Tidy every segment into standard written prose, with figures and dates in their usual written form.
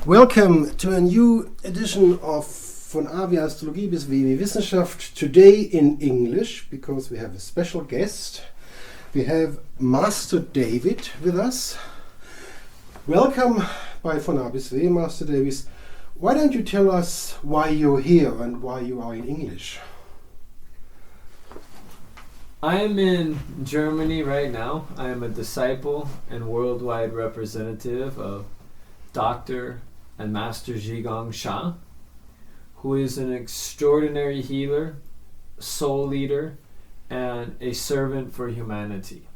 Welcome to a new edition of von A wie Astrologie bis W wie Wissenschaft, today in English, because we have a special guest. We have Master David with us. Welcome by von A bis W, Master David. Why don't you tell us why you're here and why you are in English? I am in Germany right now. I am a disciple and worldwide representative of Dr. and Master Zhi Gang Sha, who is an extraordinary healer, soul leader, and a servant for humanity.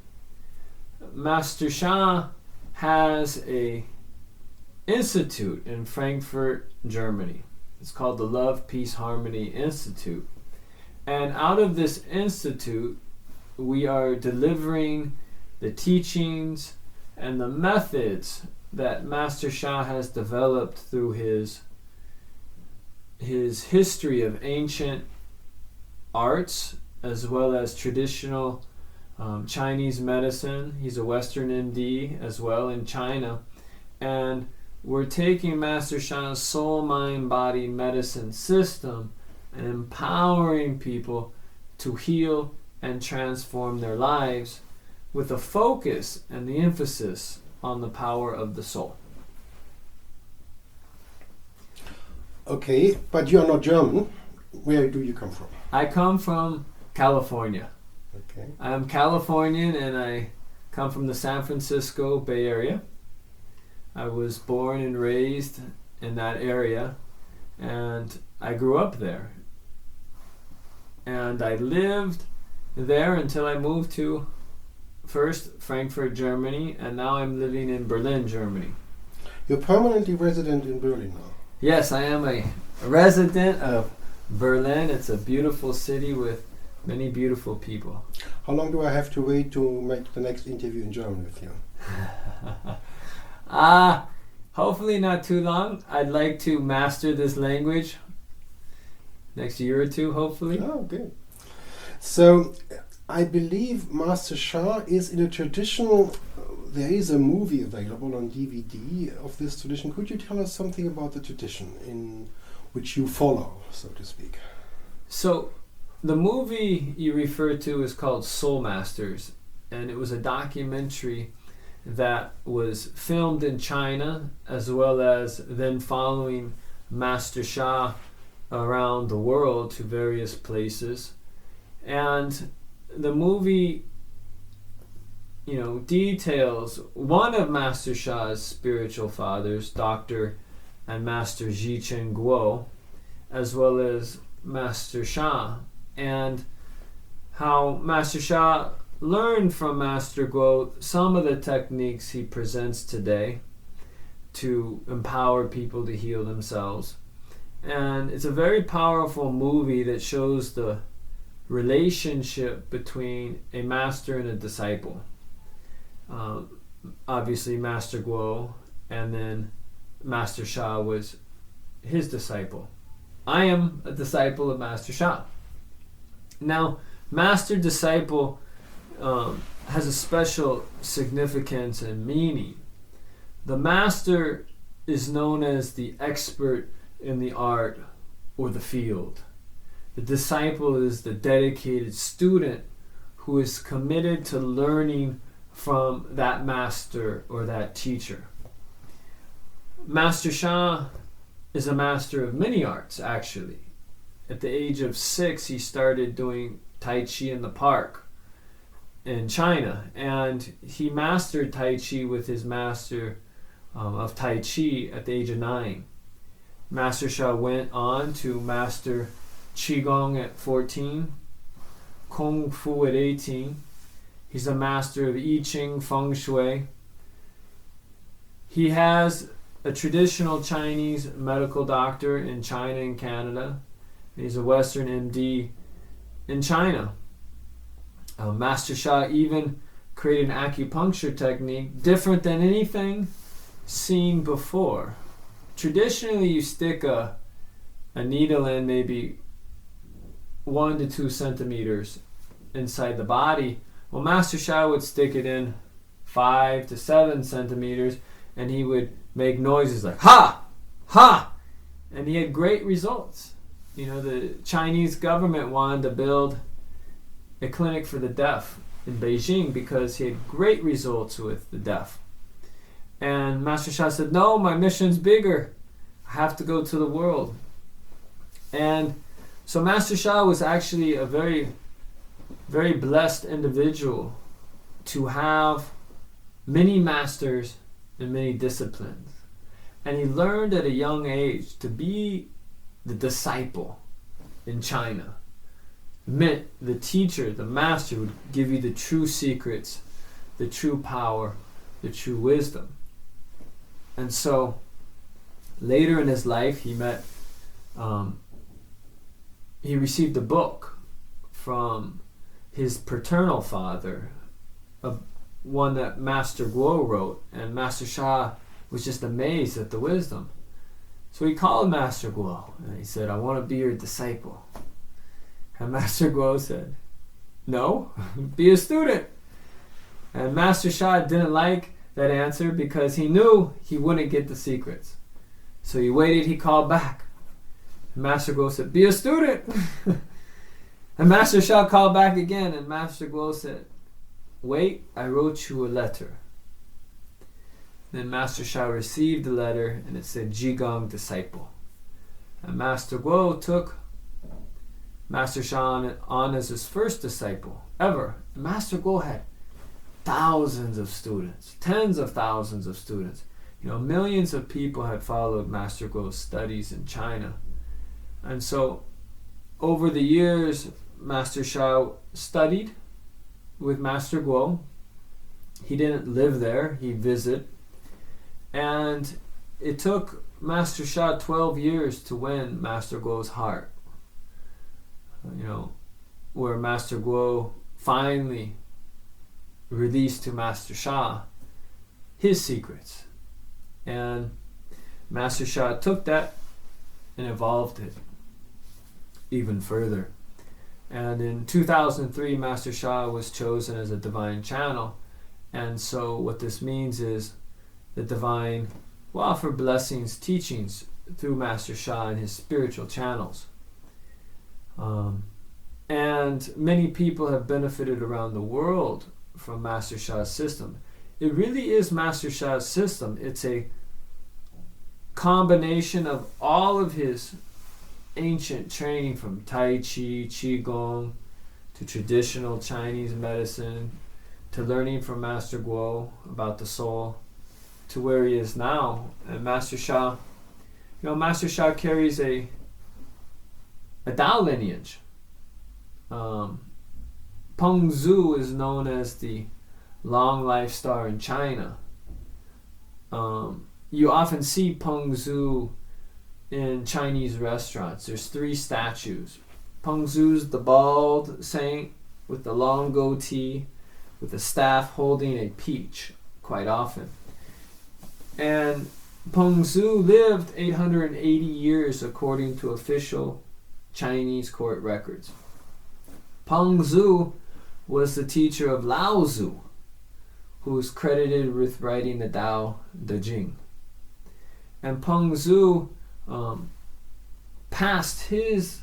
Master Sha has a institute in Frankfurt, Germany. It's called the Love Peace Harmony Institute. And out of this institute, we are delivering the teachings and the methods that Master Sha has developed through his history of ancient arts as well as traditional Chinese medicine. He's a Western MD as well in China. And we're taking Master Sha's soul, mind, body medicine system and empowering people to heal and transform their lives with a focus and the emphasis on the power of the soul. Okay, but you are not German. Where do you come from? I come from California. Okay. I am Californian and I come from the San Francisco Bay Area. I was born and raised in that area and I grew up there. And I lived there until I moved to first Frankfurt, Germany, and now I'm living in Berlin, Germany. You're permanently resident in Berlin now? Yes, I am a resident of Berlin. It's a beautiful city with many beautiful people. How long do I have to wait to make the next interview in German with you? Hopefully not too long. I'd like to master this language next year or two, hopefully. Oh, good. So, I believe Master Sha is in a traditional, there is a movie available on DVD of this tradition. Could you tell us something about the tradition in which you follow, so to speak? So, the movie you refer to is called Soul Masters, and it was a documentary that was filmed in China, as well as then following Master Sha around the world to various places. And the movie, details one of Master Sha's spiritual fathers, Dr. and Master Zhi Guo, as well as Master Sha, and how Master Sha learned from Master Guo some of the techniques he presents today to empower people to heal themselves. And it's a very powerful movie that shows the relationship between a master and a disciple. Obviously Master Guo, and then Master Sha was his disciple. I am a disciple of Master Sha. Now, master-disciple has a special significance and meaning. The master is known as the expert in the art or the field. The disciple is the dedicated student who is committed to learning from that master or that teacher. Master Sha is a master of many arts, actually. At the age of 6, he started doing Tai Chi in the park in China, and he mastered Tai Chi with his master of Tai Chi at the age of 9. Master Sha went on to master Qigong at 14, Kung Fu at 18. He's a master of I Ching, Feng Shui. He has a traditional Chinese medical doctor in China and Canada. He's a Western MD in China. Master Sha even created an acupuncture technique different than anything seen before. Traditionally, you stick a needle in maybe 1 to 2 centimeters inside the body. Well, Master Sha would stick it in 5 to 7 centimeters, and he would make noises like ha, Ha! And he had great results. You know, the Chinese government wanted to build a clinic for the deaf in Beijing because he had great results with the deaf. And Master Sha said, no, my mission's bigger. I have to go to the world. And so Master Sha was actually a very, very blessed individual to have many masters in many disciplines. And he learned at a young age to be the disciple in China. Meant the teacher, the master, would give you the true secrets, the true power, the true wisdom. And so later in his life, he received a book from his paternal father, one that Master Guo wrote, and Master Sha was just amazed at the wisdom. So he called Master Guo and he said, I want to be your disciple. And Master Guo said, no, be a student. And Master Sha didn't like that answer because he knew he wouldn't get the secrets. So he waited, he called back. And Master Guo said, be a student. And Master Sha called back again, and Master Guo said, wait, I wrote you a letter. Then Master Sha received the letter, and it said, Zhi Gang disciple. And Master Guo took Master Sha on as his first disciple ever. And Master Guo had thousands of students, tens of thousands of students. You know, millions of people had followed Master Guo's studies in China. And so over the years, Master Sha studied with Master Guo. He didn't live there, he visited. And it took Master Sha 12 years to win Master Guo's heart. You know, where Master Guo finally released to Master Sha his secrets. And Master Sha took that and evolved it even further. And in 2003, Master Sha was chosen as a divine channel. And so what this means is the divine will offer blessings, teachings through Master Sha and his spiritual channels. And many people have benefited around the world from Master Sha's system. It really is Master Sha's system. It's a combination of all of his ancient training, from Tai Chi, Qigong, to traditional Chinese medicine, to learning from Master Guo about the soul, to where he is now. And Master Sha, Master Sha carries a Tao lineage. Peng Zhu is known as the long life star in China. You often see Peng Zhu in Chinese restaurants. There's 3 statues. Peng Zhu's the bald saint with the long goatee, with a staff holding a peach quite often. And Peng Zhu lived 880 years according to official Chinese court records. Peng Zhu was the teacher of Lao Tzu, who is credited with writing the Tao Te Ching. And Peng Zhu passed his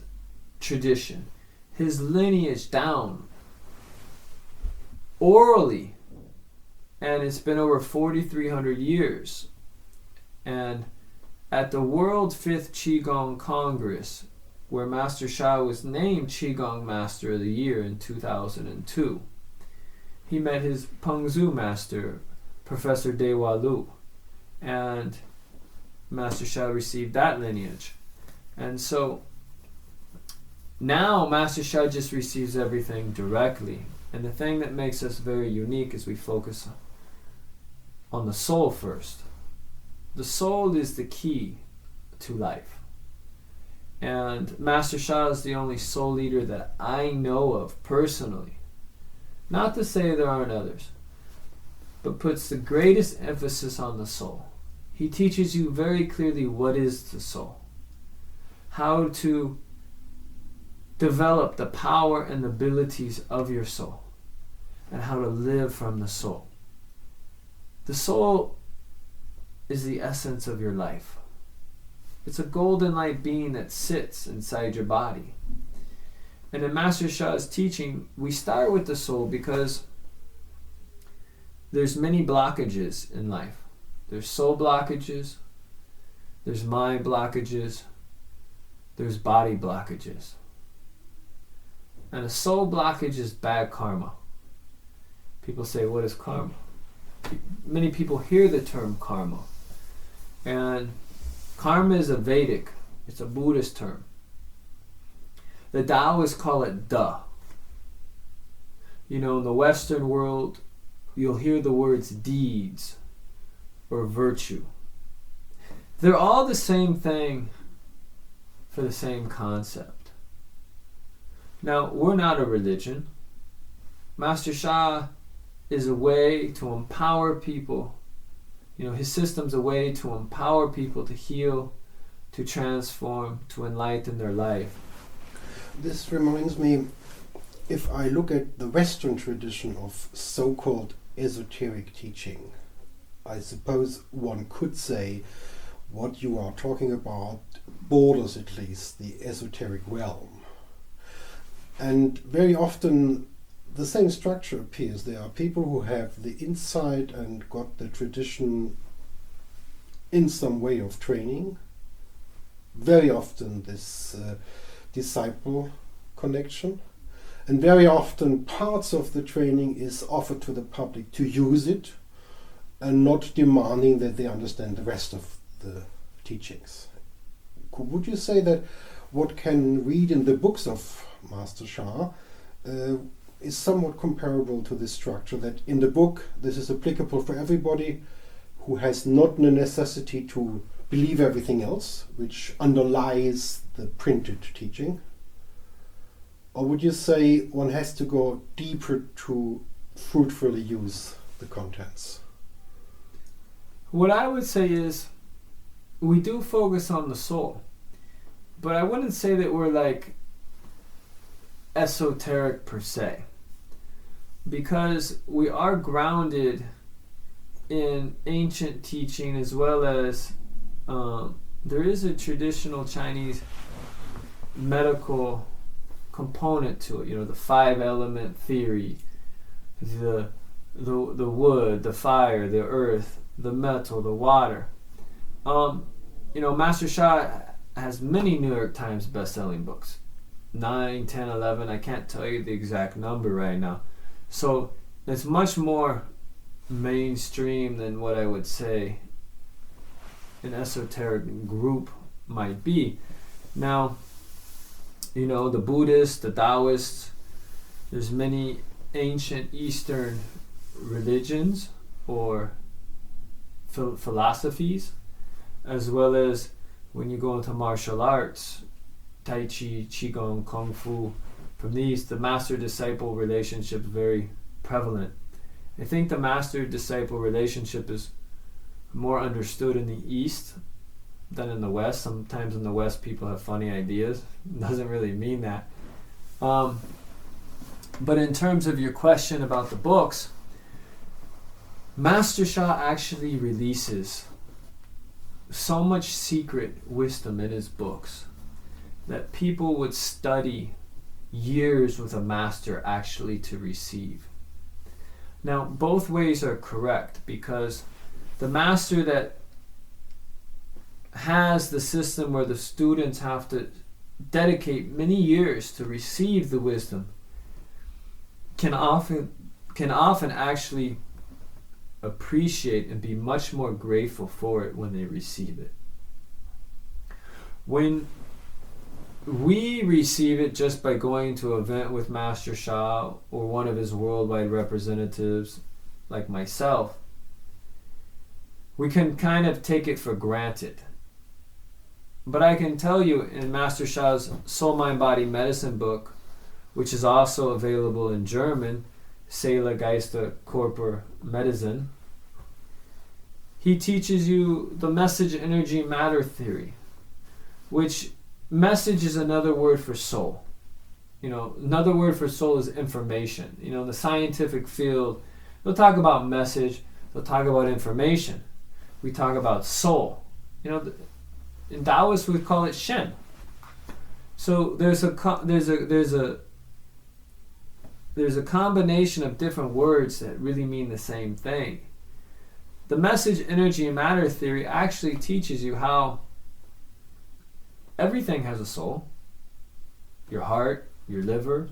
tradition, his lineage down orally, and it's been over 4,300 years. And at the World 5th Qigong Congress, where Master Sha was named Qigong Master of the Year in 2002, he met his Peng Zhu master, Professor Dewa Lu, and Master Sha received that lineage. And so now Master Sha just receives everything directly. And the thing that makes us very unique is we focus on the soul first. The soul is the key to life. And Master Sha is the only soul leader that I know of personally. Not to say there aren't others, but puts the greatest emphasis on the soul. He teaches you very clearly what is the soul, how to develop the power and the abilities of your soul, and how to live from the soul. The soul is the essence of your life. It's a golden light being that sits inside your body. And in Master Sha's teaching, we start with the soul because there's many blockages in life. There's soul blockages, there's mind blockages, there's body blockages. And a soul blockage is bad karma. People say, what is karma? Many people hear the term karma. And karma is a Vedic, it's a Buddhist term. The Taoists call it da. You know, in the Western world, you'll hear the words deeds or virtue. They're all the same thing for the same concept. Now, we're not a religion. Master Sha is a way to empower people. You know, his system's a way to empower people to heal, to transform, to enlighten their life. This reminds me, if I look at the Western tradition of so-called esoteric teaching, I suppose one could say what you are talking about borders at least the esoteric realm. And very often the same structure appears. There are people who have the insight and got the tradition in some way of training. Very often this disciple connection. And very often parts of the training is offered to the public to use it and not demanding that they understand the rest of the teachings. Would you say that what can read in the books of Master Sha is somewhat comparable to this structure, that in the book this is applicable for everybody who has not the necessity to believe everything else which underlies the printed teaching? Or would you say one has to go deeper to fruitfully use the contents? What I would say is we do focus on the soul, but I wouldn't say that we're like esoteric per se, because we are grounded in ancient teaching, as well as there is a traditional Chinese medical component to it. You know, the 5-element theory, the wood, the fire, the earth, the metal, the water. You know, Master Sha has many New York Times best-selling books. 9, 10, 11, I can't tell you the exact number right now. So it's much more mainstream than what I would say an esoteric group might be. Now, you know, the Buddhists, the Taoists, there's many ancient Eastern religions or philosophies, as well as when you go into martial arts, Tai Chi, Qigong, Kung Fu. From these, the master-disciple relationship is very prevalent. I think the master-disciple relationship is more understood in the East than in the West. Sometimes in the West people have funny ideas. It doesn't really mean that. But in terms of your question about the books, Master Sha actually releases so much secret wisdom in his books that people would study years with a master actually to receive. Now, both ways are correct, because the master that has the system where the students have to dedicate many years to receive the wisdom can often actually appreciate and be much more grateful for it when they receive it. When we receive it just by going to an event with Master Sha or one of his worldwide representatives like myself, we can kind of take it for granted. But I can tell you, in Master Sha's Soul, Mind, Body Medicine book, which is also available in German, Seele, Geister, Körper, Medizin, he teaches you the message, energy, matter theory, which message is another word for soul. You know, another word for soul is information. You know, in the scientific field, they'll talk about message, they'll talk about information. We talk about soul. You know, In Taoists we call it Shen. So there's a combination of different words that really mean the same thing. The message, energy, and matter theory actually teaches you how everything has a soul. Your heart, your liver,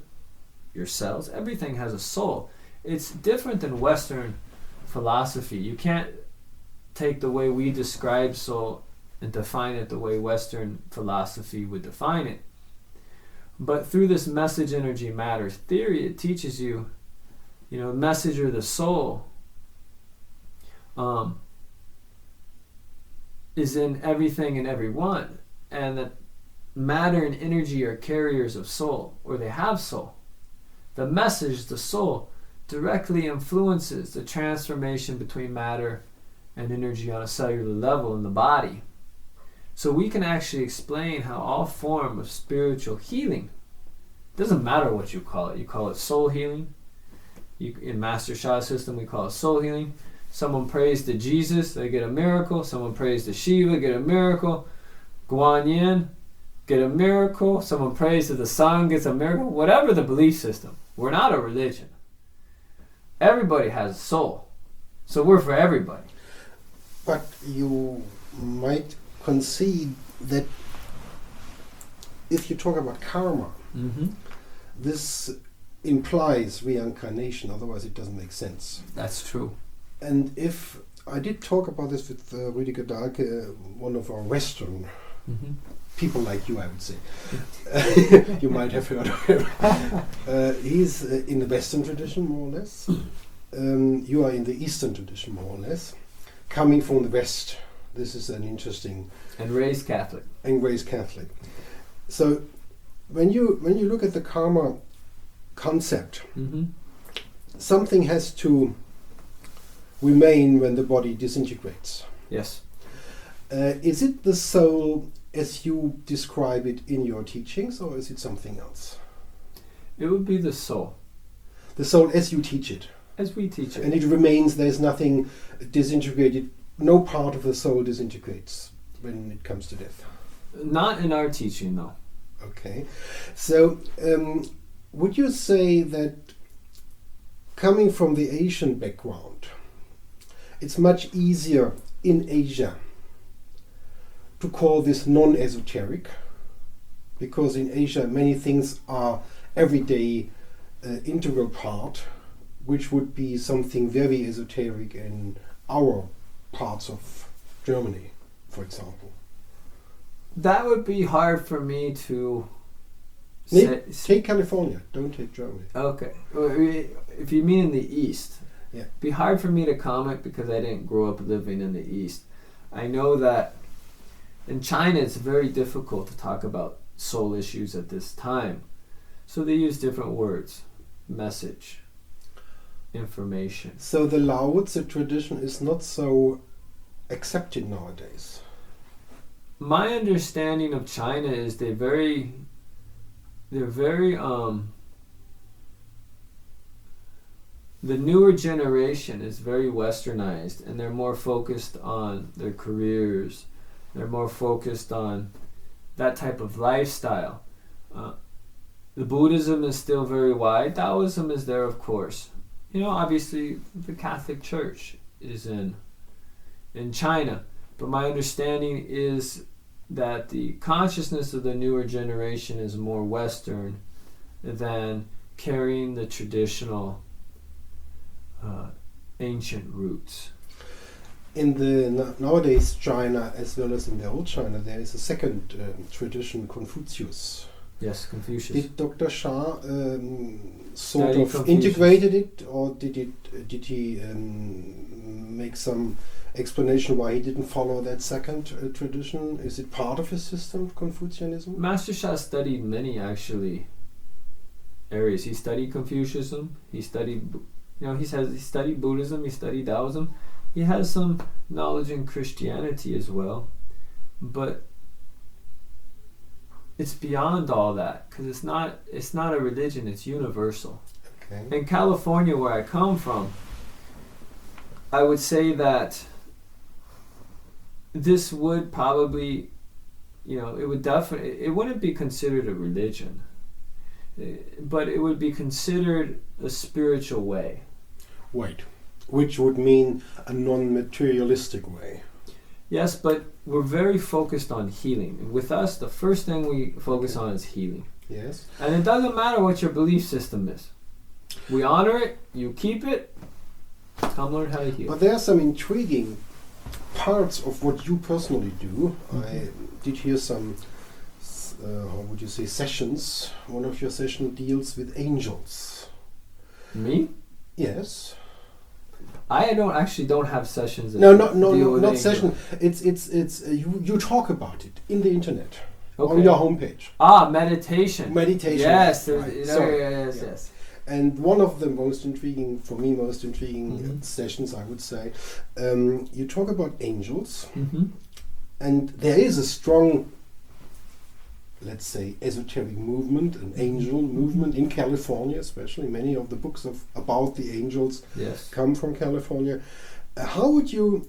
your cells, everything has a soul. It's different than Western philosophy. You can't take the way we describe soul and define it the way Western philosophy would define it. But through this message, energy, matter theory, it teaches you, the message or the soul is in everything and everyone, and that matter and energy are carriers of soul, or they have soul. The message, the soul, directly influences the transformation between matter and energy on a cellular level in the body. So we can actually explain how all form of spiritual healing, doesn't matter what you call it soul healing. In Master Sha's system we call it soul healing. Someone prays to Jesus, they get a miracle. Someone prays to Shiva, get a miracle. Guan Yin, get a miracle. Someone prays to the sun, gets a miracle. Whatever the belief system, we're not a religion. Everybody has a soul, so we're for everybody. But you might concede that if you talk about karma, this implies reincarnation, otherwise it doesn't make sense. That's true. And if I did talk about this with Rüdiger Dahlke, one of our Western people like you, I would say. You might have heard of him. He's in the Western tradition, more or less. You are in the Eastern tradition, more or less. Coming from the West, this is an interesting... And raised Catholic. So when you look at the karma concept, something has to remain when the body disintegrates. Yes. Is it the soul as you describe it in your teachings, or is it something else? It would be the soul. The soul as you teach it. As we teach it. And it remains, there's nothing disintegrated, no part of the soul disintegrates when it comes to death. Not in our teaching, though. Okay. So, would you say that coming from the Asian background, it's much easier in Asia to call this non-esoteric, because in Asia many things are everyday integral part, which would be something very esoteric in our parts of Germany, for example. That would be hard for me to take California, don't take Germany. Okay. If you mean in the East, yeah. It'd be hard for me to comment because I didn't grow up living in the East. I know that in China it's very difficult to talk about soul issues at this time. So they use different words. Message, information. So the Lao Tzu tradition is not so accepted nowadays. My understanding of China is they're very the newer generation is very westernized, and they're more focused on their careers. They're more focused on that type of lifestyle. The Buddhism is still very wide. Taoism is there, of course. Obviously the Catholic Church is in China. But my understanding is that the consciousness of the newer generation is more Western than carrying the traditional ancient roots. In the nowadays China, as well as in the old China, there is a second tradition, Confucius. Yes, Confucius. Did Dr. Sha sort of integrated it, or did he make some explanation why he didn't follow that second tradition? Is it part of his system, Confucianism? Master Sha studied many areas. He studied Confucianism. He studied, he studied Buddhism. He studied Taoism. He has some knowledge in Christianity as well, but it's beyond all that because it's not a religion. It's universal. Okay. In California, where I come from, I would say that this would probably it would it wouldn't be considered a religion, but it would be considered a spiritual way. Right. Which would mean a non-materialistic way. Yes, but we're very focused on healing. With us, the first thing we focus on is healing. Yes. And it doesn't matter what your belief system is. We honor it, you keep it, come learn how to heal. But there are some intriguing parts of what you personally do. Mm-hmm. I did hear some, how would you say, sessions. One of your sessions deals with angels. Me? Yes. I don't have sessions. No, not angels. session. It's you talk about it in the internet Okay. on your homepage. Meditation. Meditation. Yes, right. yes. And one of the most intriguing sessions, I would say, you talk about angels, and there is a strong, let's say, esoteric movement, an angel movement in California, especially. Many of the books about the angels come from California. How would you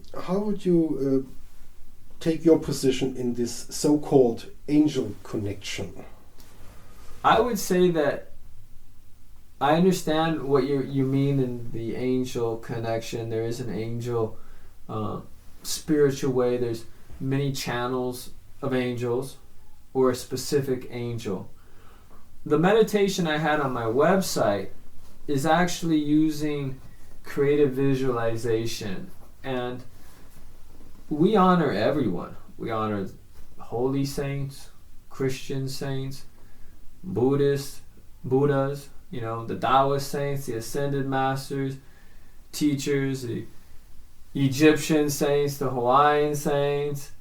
take your position in this so-called angel connection? I would say that I understand what you mean in the angel connection. There is an angel spiritual way. There's many channels of angels or a specific angel. The meditation I had on my website is actually using creative visualization, and we honor everyone. We honor holy saints, Christian saints, Buddhas, the Taoist saints, the ascended masters, teachers, the Egyptian saints, the Hawaiian saints.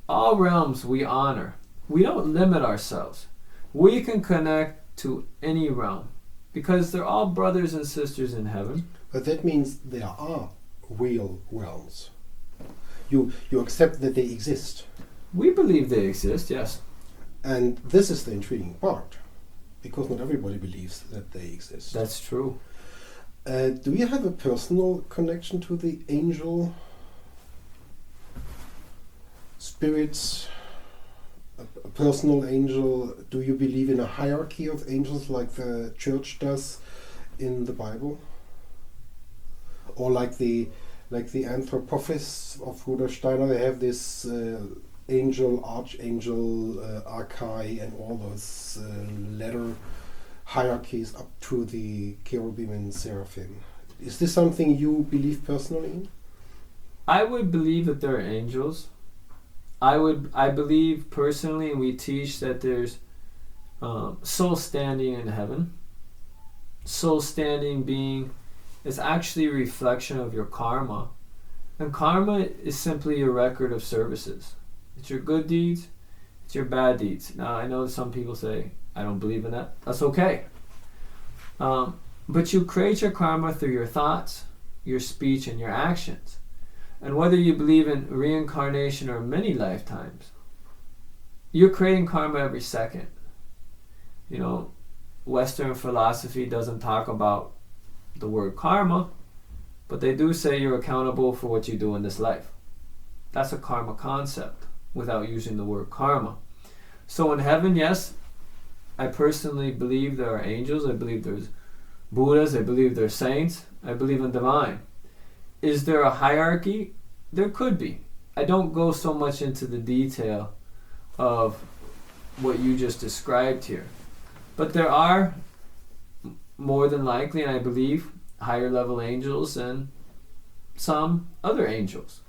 All realms we honor. We don't limit ourselves. We can connect to any realm because they're all brothers and sisters in heaven. But that means there are real realms. You accept that they exist. We believe they exist, yes. And this is the intriguing part, because not everybody believes that they exist. That's true. Do you have a personal connection to the angel spirits? A personal angel? Do you believe in a hierarchy of angels like the church does in the Bible? Or like the anthropophagists of Rudolf Steiner, they have this angel, archangel, archai, and all those letter hierarchies up to the cherubim and seraphim. Is this something you believe personally in? I would believe that there are angels. I believe personally, and we teach that there's soul standing in heaven. Soul standing being is actually a reflection of your karma. And karma is simply a record of services. It's your good deeds, it's your bad deeds. Now, I know some people say, I don't believe in that. That's okay. But you create your karma through your thoughts, your speech, and your actions. And whether you believe in reincarnation or many lifetimes, you're creating karma every second. Western philosophy doesn't talk about the word karma, but they do say you're accountable for what you do in this life. That's a karma concept without using the word karma. So in heaven, yes, I personally believe there are angels. I believe there's Buddhas. I believe there's saints. I believe in divine. Is there a hierarchy? There could be. I don't go so much into the detail of what you just described here. But there are, more than likely, and I believe, higher level angels and some other angels.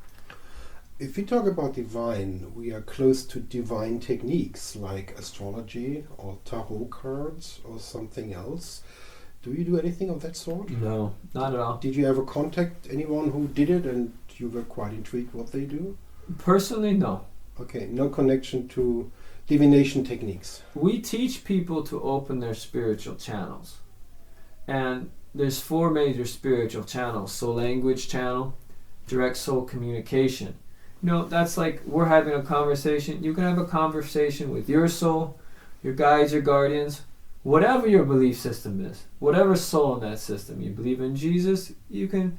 If we talk about divine, we are close to divine techniques like astrology or tarot cards or something else. Do you do anything of that sort? No, not at all. Did you ever contact anyone who did it and you were quite intrigued what they do? Personally, no. Okay, no connection to divination techniques. We teach people to open their spiritual channels. And there's 4 major spiritual channels. Soul language channel, direct soul communication. That's like we're having a conversation. You can have a conversation with your soul, your guides, your guardians, whatever your belief system is, whatever soul in that system. You believe in Jesus, you can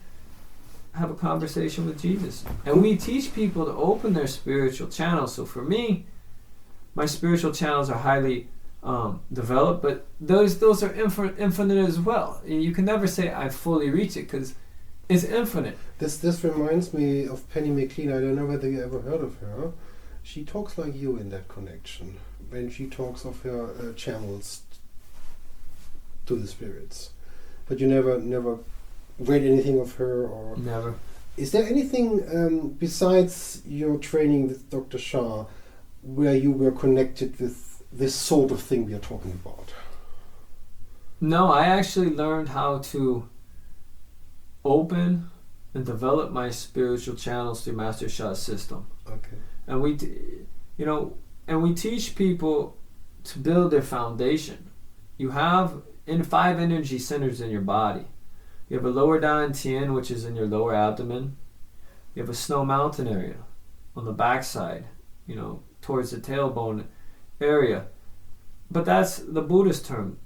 have a conversation with Jesus. And we teach people to open their spiritual channels. So for me, my spiritual channels are highly developed, but those are infinite as well. You can never say I fully reach it because it's infinite. This reminds me of Penny McLean. I don't know whether you ever heard of her. She talks like you in that connection when she talks of her channels to the spirits. But you never read anything of her, or never. Is there anything besides your training with Dr. Sha where you were connected with this sort of thing we are talking about? No, I actually learned how to open and develop my spiritual channels through Master Sha's system. Okay. And we teach people to build their foundation. You have 5 energy centers in your body. You have a lower dantian, which is in your lower abdomen. You have a snow mountain area on the backside, towards the tailbone area. But that's the Buddhist term.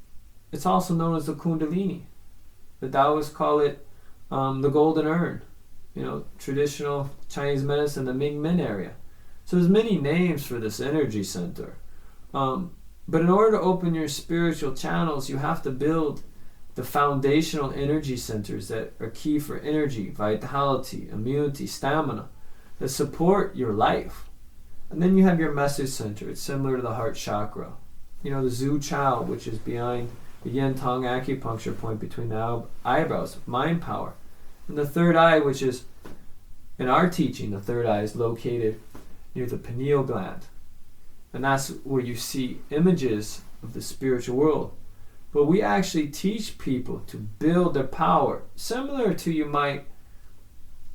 It's also known as the Kundalini. The Taoists call it the golden urn, traditional Chinese medicine, the Ming-Men area. So there's many names for this energy center. But in order to open your spiritual channels, you have to build the foundational energy centers that are key for energy, vitality, immunity, stamina, that support your life. And then you have your message center. It's similar to the heart chakra. The Zhu Chao, which is behind the Yen Tong acupuncture point between the eyebrows, mind power. And the third eye, which is, in our teaching, the third eye is located near the pineal gland. And that's where you see images of the spiritual world. But we actually teach people to build their power, similar to you might,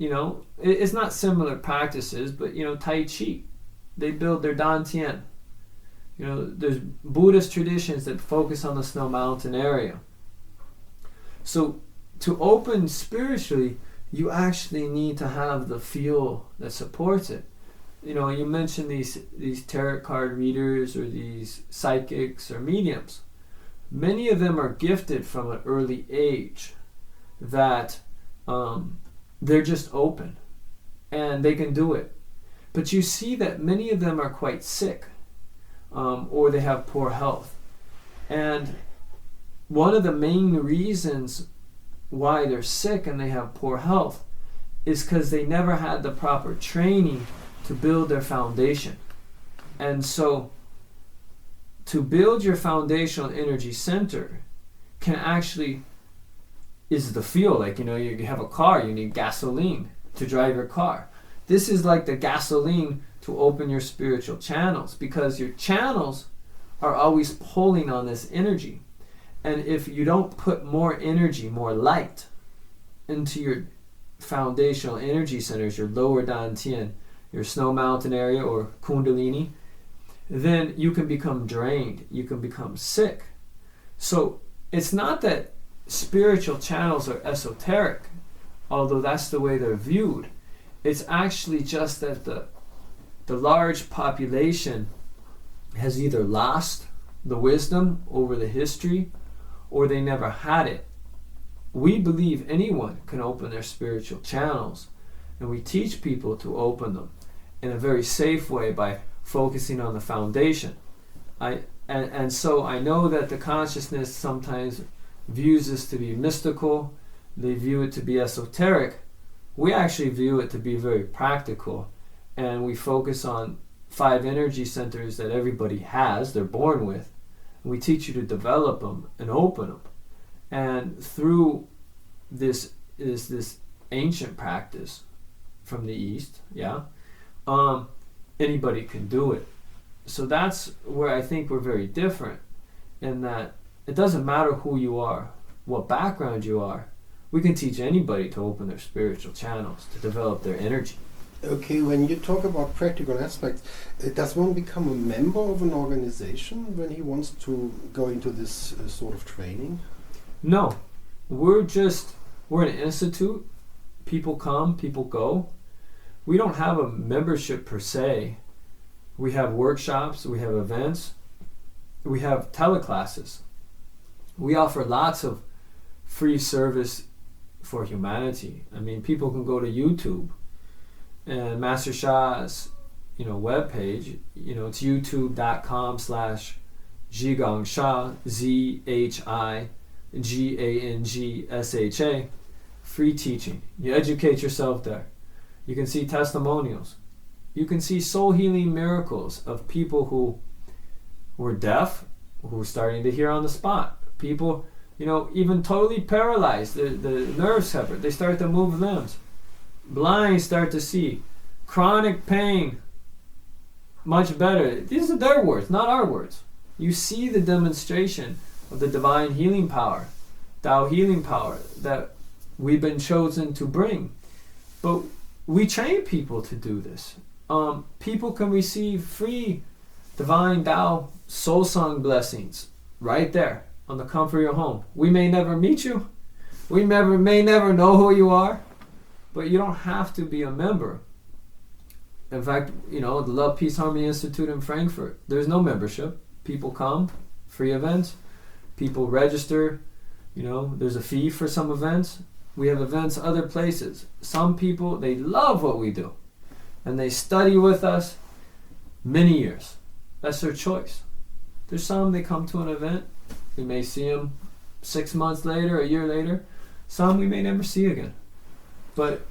it's not similar practices, but, Tai Chi. They build their dantian. There's Buddhist traditions that focus on the snow mountain area. So to open spiritually, you actually need to have the feel that supports it. You mentioned these tarot card readers or these psychics or mediums. Many of them are gifted from an early age that they're just open and they can do it. But you see that many of them are quite sick, or they have poor health. And one of the main reasons why they're sick and they have poor health is because they never had the proper training to build their foundation. And so to build your foundational energy center is the feel. Like, you have a car, you need gasoline to drive your car. This is like the gasoline to open your spiritual channels, because your channels are always pulling on this energy. And if you don't put more energy, more light into your foundational energy centers, your lower dantian, your snow mountain area or kundalini, then you can become drained, you can become sick. So it's not that spiritual channels are esoteric, although that's the way they're viewed. It's actually just that the large population has either lost the wisdom over the history, or they never had it. We believe anyone can open their spiritual channels, and we teach people to open them in a very safe way by focusing on the foundation. And so I know that the consciousness sometimes views this to be mystical, they view it to be esoteric. We actually view it to be very practical, and we focus on 5 energy centers that everybody has, they're born with, and we teach you to develop them and open them. And through this ancient practice from the East, anybody can do it. So that's where I think we're very different, in that it doesn't matter who you are, what background you are. We can teach anybody to open their spiritual channels, to develop their energy. Okay, when you talk about practical aspects, does one become a member of an organization when he wants to go into this sort of training? No, we're an institute. People come, people go. We don't have a membership per se. We have workshops, we have events, we have teleclasses. We offer lots of free service for humanity. I mean, people can go to YouTube and Master Sha's, webpage, it's youtube.com/Zhi Gang Sha, ZhiGangsha, free teaching. You educate yourself there. You can see testimonials. You can see soul healing miracles of people who were deaf, who were starting to hear on the spot. People, even totally paralyzed, the nerves separate, they start to move limbs. Blind start to see. Chronic pain, much better. These are their words, not our words. You see the demonstration of the divine healing power, Tao healing power that we've been chosen to bring. But we train people to do this. People can receive free divine Tao soul song blessings right there on the comfort of your home. We may never meet you. We may never know who you are, but you don't have to be a member. In fact, the Love Peace Harmony Institute in Frankfurt, there's no membership. People come, free events. People register, there's a fee for some events. We have events other places. Some people, they love what we do. And they study with us many years. That's their choice. There's some, they come to an event. We may see them 6 months later, a year later. Some we may never see again. But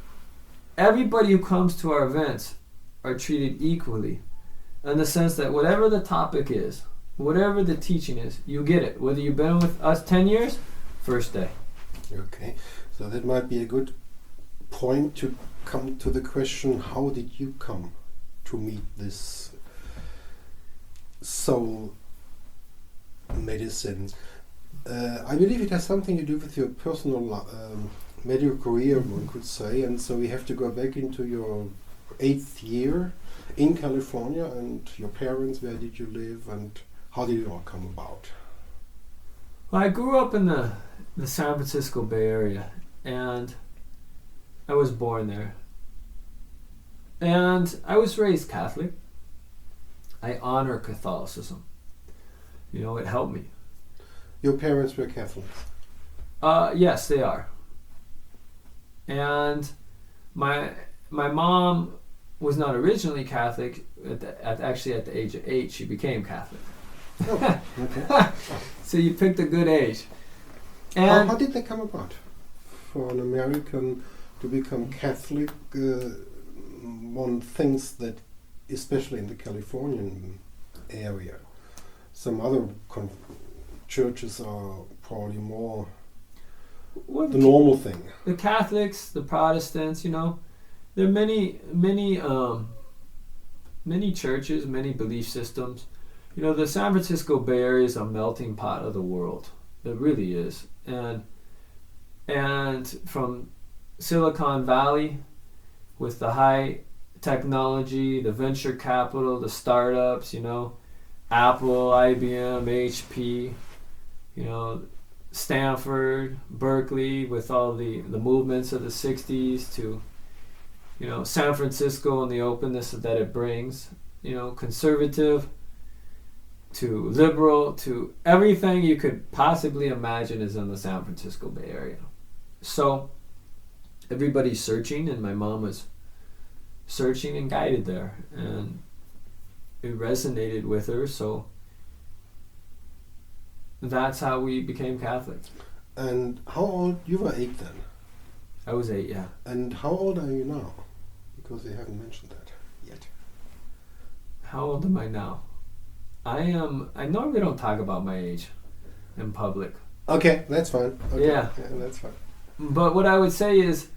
everybody who comes to our events are treated equally in the sense that whatever the topic is, whatever the teaching is, you get it. Whether you've been with us 10 years, first day. Okay, so that might be a good point to come to the question, how did you come to meet this soul medicine? I believe it has something to do with your personal medical career, one could say, and so we have to go back into your 8th year in California, and your parents, where did you live, and how did it all come about? Well, I grew up in the San Francisco Bay Area, and I was born there. And I was raised Catholic. I honor Catholicism. It helped me. Your parents were Catholics? Yes, they are. And my mom was not originally Catholic. Actually, at the age of 8, she became Catholic. Oh, okay. So you picked a good age. And how did that come about? For an American to become Catholic, one thinks that, especially in the Californian area, some other churches are probably more the normal thing. The Catholics, the Protestants, there are many churches, many belief systems. The San Francisco Bay Area is a melting pot of the world. It really is. And from Silicon Valley, with the high technology, the venture capital, the startups, Apple, IBM, HP, Stanford, Berkeley, with all the movements of the 60s, to San Francisco and the openness that it brings, conservative to liberal to everything you could possibly imagine is in the San Francisco Bay Area. So everybody's searching, and my mom was searching and guided there, and it resonated with her, so that's how we became Catholic. And how old? You were 8 then? I was 8, yeah. And how old are you now? Because they haven't mentioned that yet. How old am I now? I normally don't talk about my age in public. Okay, that's fine. Okay. Yeah, that's fine. But what I would say is,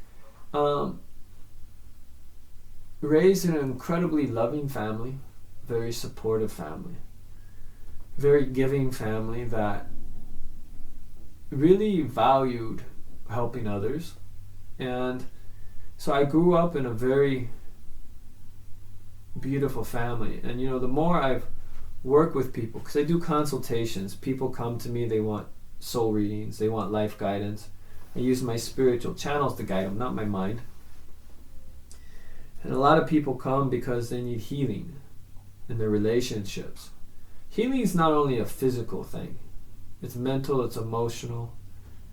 raised in an incredibly loving family, very supportive family, very giving family that really valued helping others. And so I grew up in a very beautiful family. And the more I've worked with people, because I do consultations, people come to me, they want soul readings, they want life guidance. I use my spiritual channels to guide them, not my mind. And a lot of people come because they need healing in their relationships. Healing is not only a physical thing. It's mental, it's emotional,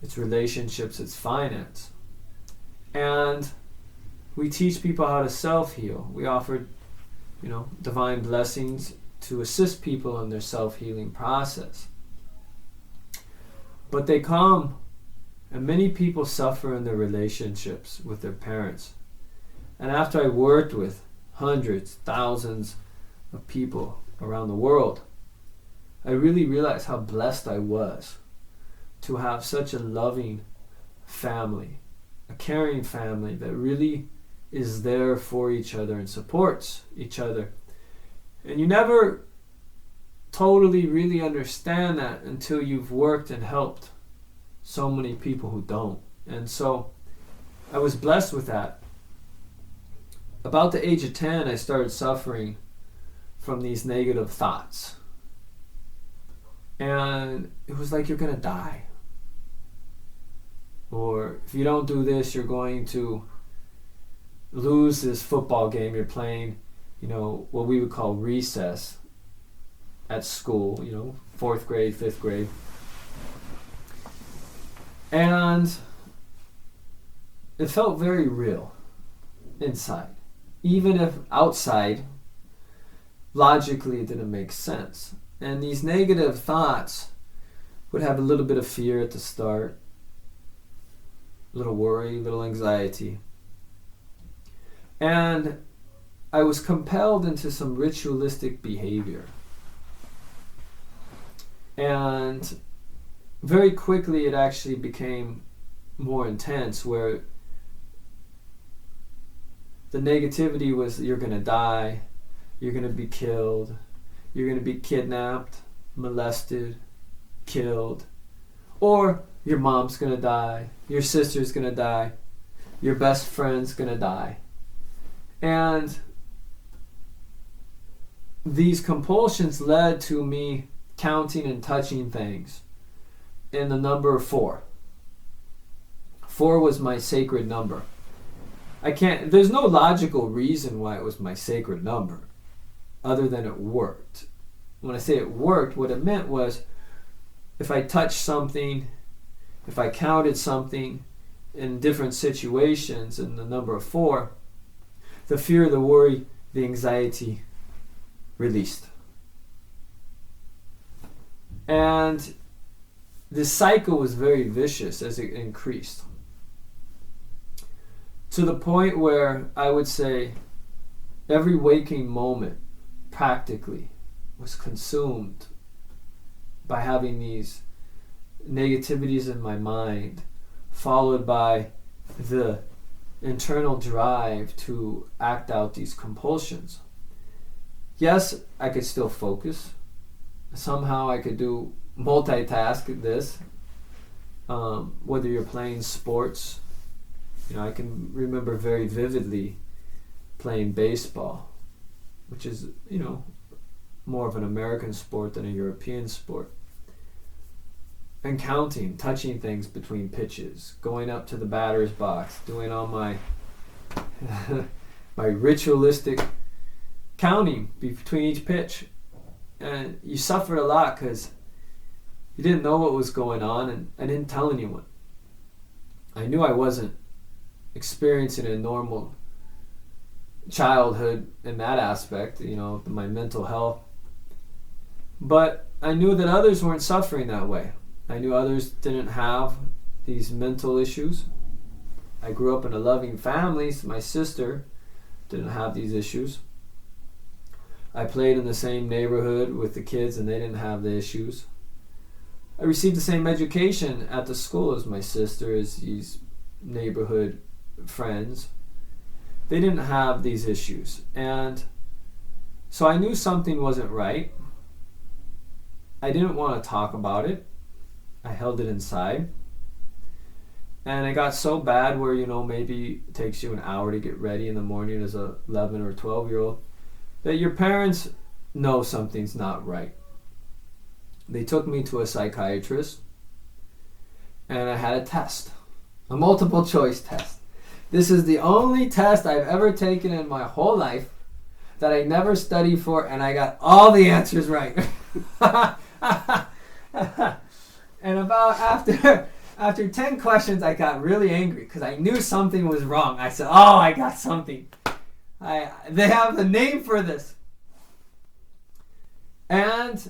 it's relationships, it's finance. And we teach people how to self-heal. We offer, divine blessings to assist people in their self-healing process. But they come, and many people suffer in their relationships with their parents. And after I worked with hundreds, thousands of people around the world, I really realized how blessed I was to have such a loving family, a caring family that really is there for each other and supports each other. And you never totally really understand that until you've worked and helped so many people who don't. And so I was blessed with that. About the age of 10, I started suffering from these negative thoughts. And it was like, you're going to die. Or if you don't do this, you're going to lose this football game you're playing, what we would call recess at school, 4th grade, 5th grade. And it felt very real inside. Even if outside, logically it didn't make sense. And these negative thoughts would have a little bit of fear at the start, a little worry, a little anxiety. And I was compelled into some ritualistic behavior. And very quickly it actually became more intense, where the negativity was, you're going to die, you're going to be killed, you're going to be kidnapped, molested, killed, or your mom's going to die, your sister's going to die, your best friend's going to die. And these compulsions led to me counting and touching things in the number 4. 4 was my sacred number. There's no logical reason why it was my sacred number other than it worked. When I say it worked, what it meant was, if I touched something, if I counted something in different situations in the number 4, the fear, the worry, the anxiety released. And this cycle was very vicious as it increased, to the point where I would say every waking moment practically was consumed by having these negativities in my mind, followed by the internal drive to act out these compulsions. Yes, I could still focus. Somehow I could do multitask this. Whether you're playing sports, I can remember very vividly playing baseball, which is, more of an American sport than a European sport. And counting, touching things between pitches, going up to the batter's box, doing all my my ritualistic counting between each pitch. And you suffered a lot because you didn't know what was going on, and I didn't tell anyone. I knew I wasn't experiencing a normal childhood in that aspect, my mental health. But I knew that others weren't suffering that way. I knew others didn't have these mental issues. I grew up in a loving family. So my sister didn't have these issues. I played in the same neighborhood with the kids and they didn't have the issues. I received the same education at the school as my sister, as these neighborhood friends. They didn't have these issues. And so I knew something wasn't right. I didn't want to talk about it. I held it inside. And it got so bad where, maybe it takes you an hour to get ready in the morning as a 11 or 12-year-old, that your parents know something's not right. They took me to a psychiatrist, and I had a test, a multiple choice test. This is the only test I've ever taken in my whole life that I never studied for, and I got all the answers right. And After 10 questions, I got really angry because I knew something was wrong. I said, oh, I got something. They have a name for this. And,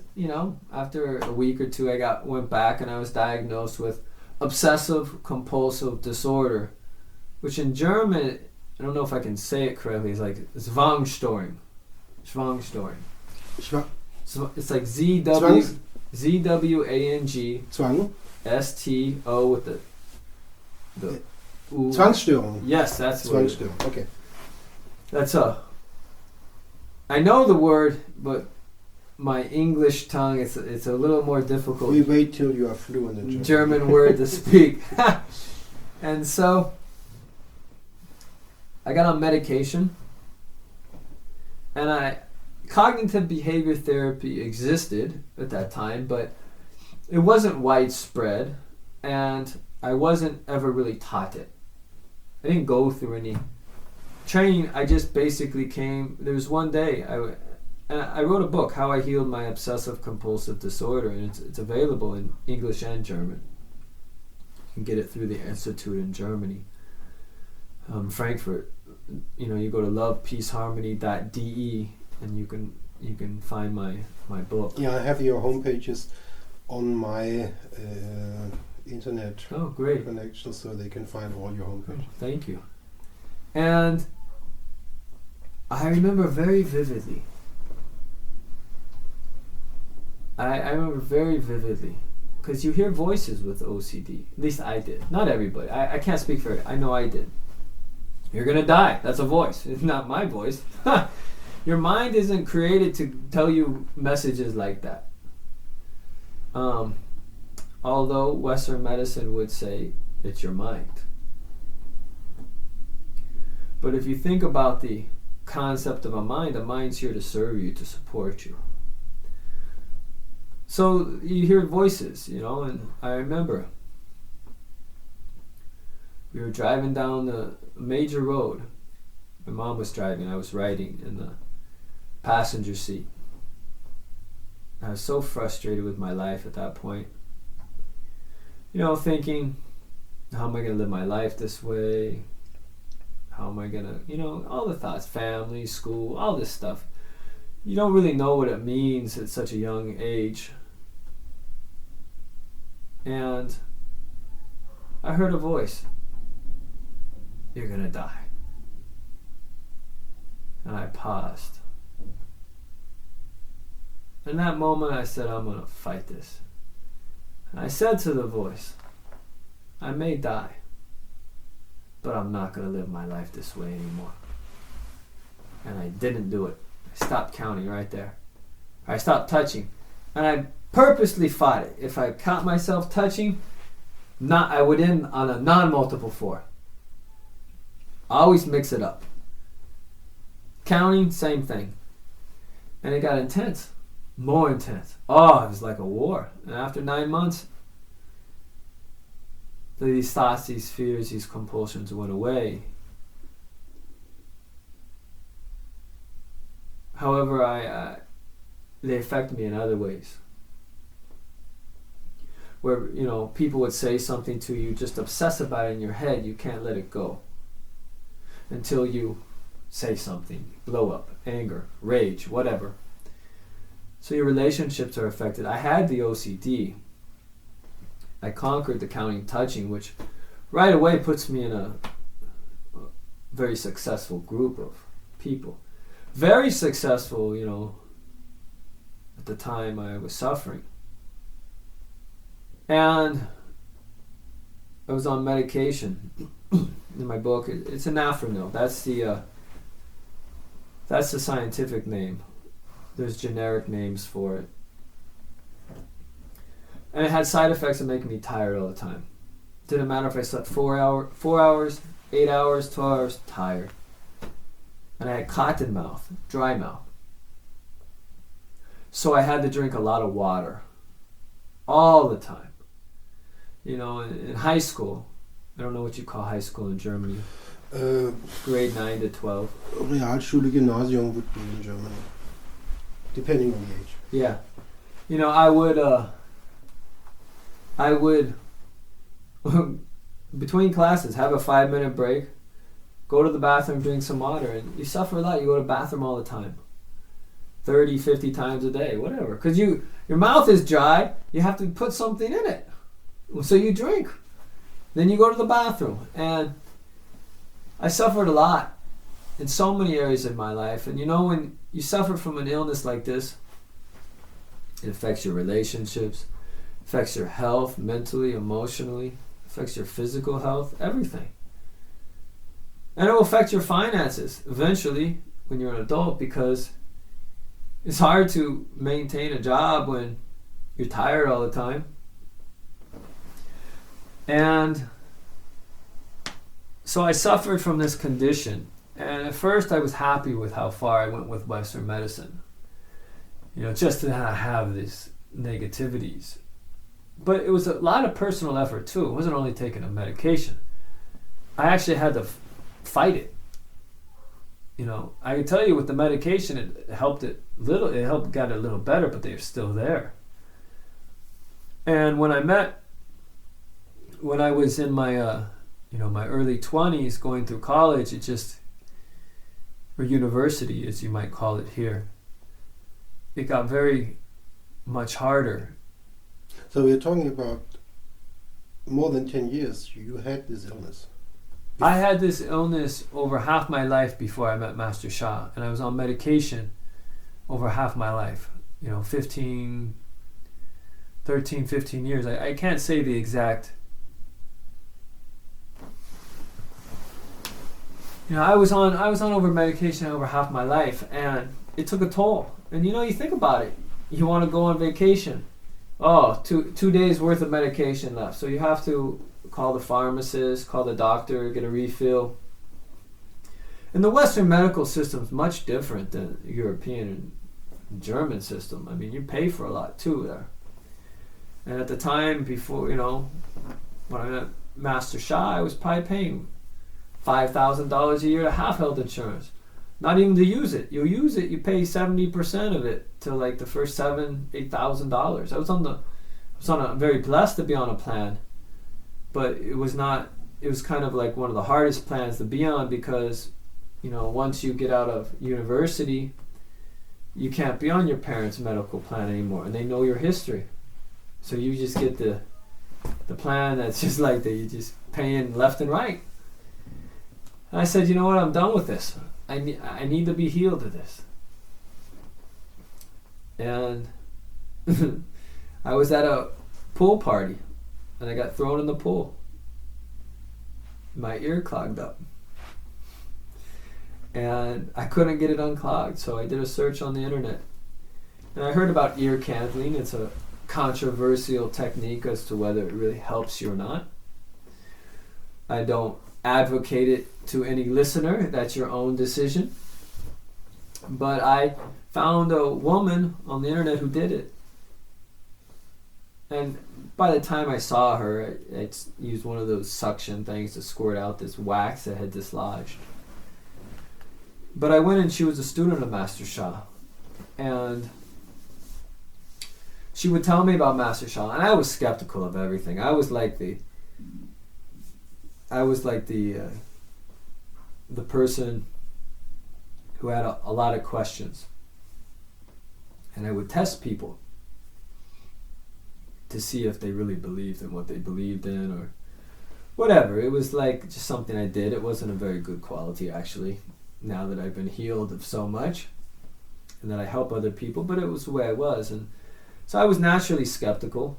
after a week or two, went back and I was diagnosed with obsessive compulsive disorder, which in German, I don't know if I can say it correctly, it's like Zwangsstörung. It's like Z-W-A-N-G Zwang? S-T-O with the Zwangsstörung. Yes, that's what Zwangsstörung. Okay. I know the word, but my English tongue, it's a little more difficult. We wait till you are fluent in German word to speak. And so I got on medication, and cognitive behavior therapy existed at that time, but it wasn't widespread, and I wasn't ever really taught it. I didn't go through any training. I just basically there was one day I wrote a book, How I Healed My Obsessive Compulsive Disorder, and it's available in English and German. You can get it through the Institute in Germany. Frankfurt, you go to Love Peace Harmony.de and you can find my book. Yeah, I have your homepages on my internet connection, so they can find all your homepages. Thank you. And I remember very vividly. I remember very vividly, because you hear voices with OCD. At least I did. Not everybody. I can't speak for it. I know I did. You're going to die. That's a voice. It's not my voice. Your mind isn't created to tell you messages like that. Although Western medicine would say it's your mind. But if you think about the concept of a mind's here to serve you, to support you. So you hear voices, and I remember we were driving down the major road. My mom was driving, I was riding in the passenger seat. I was so frustrated with my life at that point. Thinking, how am I going to live my life this way? How am I going to, all the thoughts, family, school, all this stuff. You don't really know what it means at such a young age. And I heard a voice. You're going to die. And I paused. In that moment, I said, I'm going to fight this. And I said to the voice, I may die, but I'm not going to live my life this way anymore. And I didn't do it. I stopped counting right there. I stopped touching. And I purposely fought it. If I caught myself touching, I would end on a non-multiple 4. I always mix it up. Counting, same thing. And it got intense. More intense. Oh, it was like a war. And after 9 months, these thoughts, these fears, these compulsions went away. However, they affect me in other ways. Where, people would say something to you, just obsess about it in your head, you can't let it go. Until you say something, blow up, anger, rage, whatever. So your relationships are affected. I had the OCD. I conquered the counting, touching, which right away puts me in a very successful group of people. Very successful, at the time I was suffering. And I was on medication. In my book, it's anafranil. That's the scientific name. There's generic names for it. And it had side effects of making me tired all the time. Didn't matter if I slept 4 hours, 8 hours, 12 hours, tired. And I had cotton mouth, dry mouth. So I had to drink a lot of water. All the time. In high school, I don't know what you call high school in Germany. Grade 9 to 12. Realschule, Gymnasium would be in Germany. Depending on the age. Yeah. I would between classes, have a 5-minute break, go to the bathroom, drink some water, and you suffer a lot. You go to the bathroom all the time, 30, 50 times a day, whatever. Because your mouth is dry, you have to put something in it. So you drink. Then you go to the bathroom. And I suffered a lot in so many areas of my life. And when you suffer from an illness like this, it affects your relationships, affects your health, mentally, emotionally, affects your physical health, everything. And it will affect your finances eventually when you're an adult, because it's hard to maintain a job when you're tired all the time. And so I suffered from this condition. And at first I was happy with how far I went with Western medicine. Just to not have these negativities. But it was a lot of personal effort too. It wasn't only taking a medication. I actually had to fight it. I can tell you with the medication, it helped it little. It helped get it a little better, but they're still there. And when I was in my, my early 20s, going through college, or university, as you might call it here, it got very much harder. So we're talking about more than 10 years you had this illness. I had this illness over half my life before I met Master Sha, and I was on medication over half my life. 13, 15 years. I can't say the exact. I was on over medication over half my life, and it took a toll. And you think about it. You want to go on vacation. Oh, two days worth of medication left. So you have to call the pharmacist, call the doctor, get a refill. And the Western medical system is much different than the European and German system. I mean, you pay for a lot too there. And at the time before, when I met Master Sha, I was probably paying $5,000 a year to have health insurance. Not even to use it. You use it, you pay 70% of it to like the first $8,000. I was very blessed to be on a plan, but it was kind of like one of the hardest plans to be on, because once you get out of university, you can't be on your parents' medical plan anymore, and they know your history. So you just get the plan that's just like that, you just paying left and right. And I said, you know what, I'm done with this. I need to be healed of this. And I was at a pool party, and I got thrown in the pool. My ear clogged up. And I couldn't get it unclogged, so I did a search on the internet. And I heard about ear candling. It's a controversial technique as to whether it really helps you or not. I don't advocate it to any listener. That's your own decision. But I found a woman on the internet who did it. And by the time I saw her, I used one of those suction things to squirt out this wax that had dislodged. But I went, and she was a student of Master Sha. And she would tell me about Master Sha, and I was skeptical of everything. I was like the person who had a lot of questions. And I would test people to see if they really believed in what they believed in or whatever. It was like just something I did. It wasn't a very good quality, actually, now that I've been healed of so much and that I help other people, but it was the way I was. And so I was naturally skeptical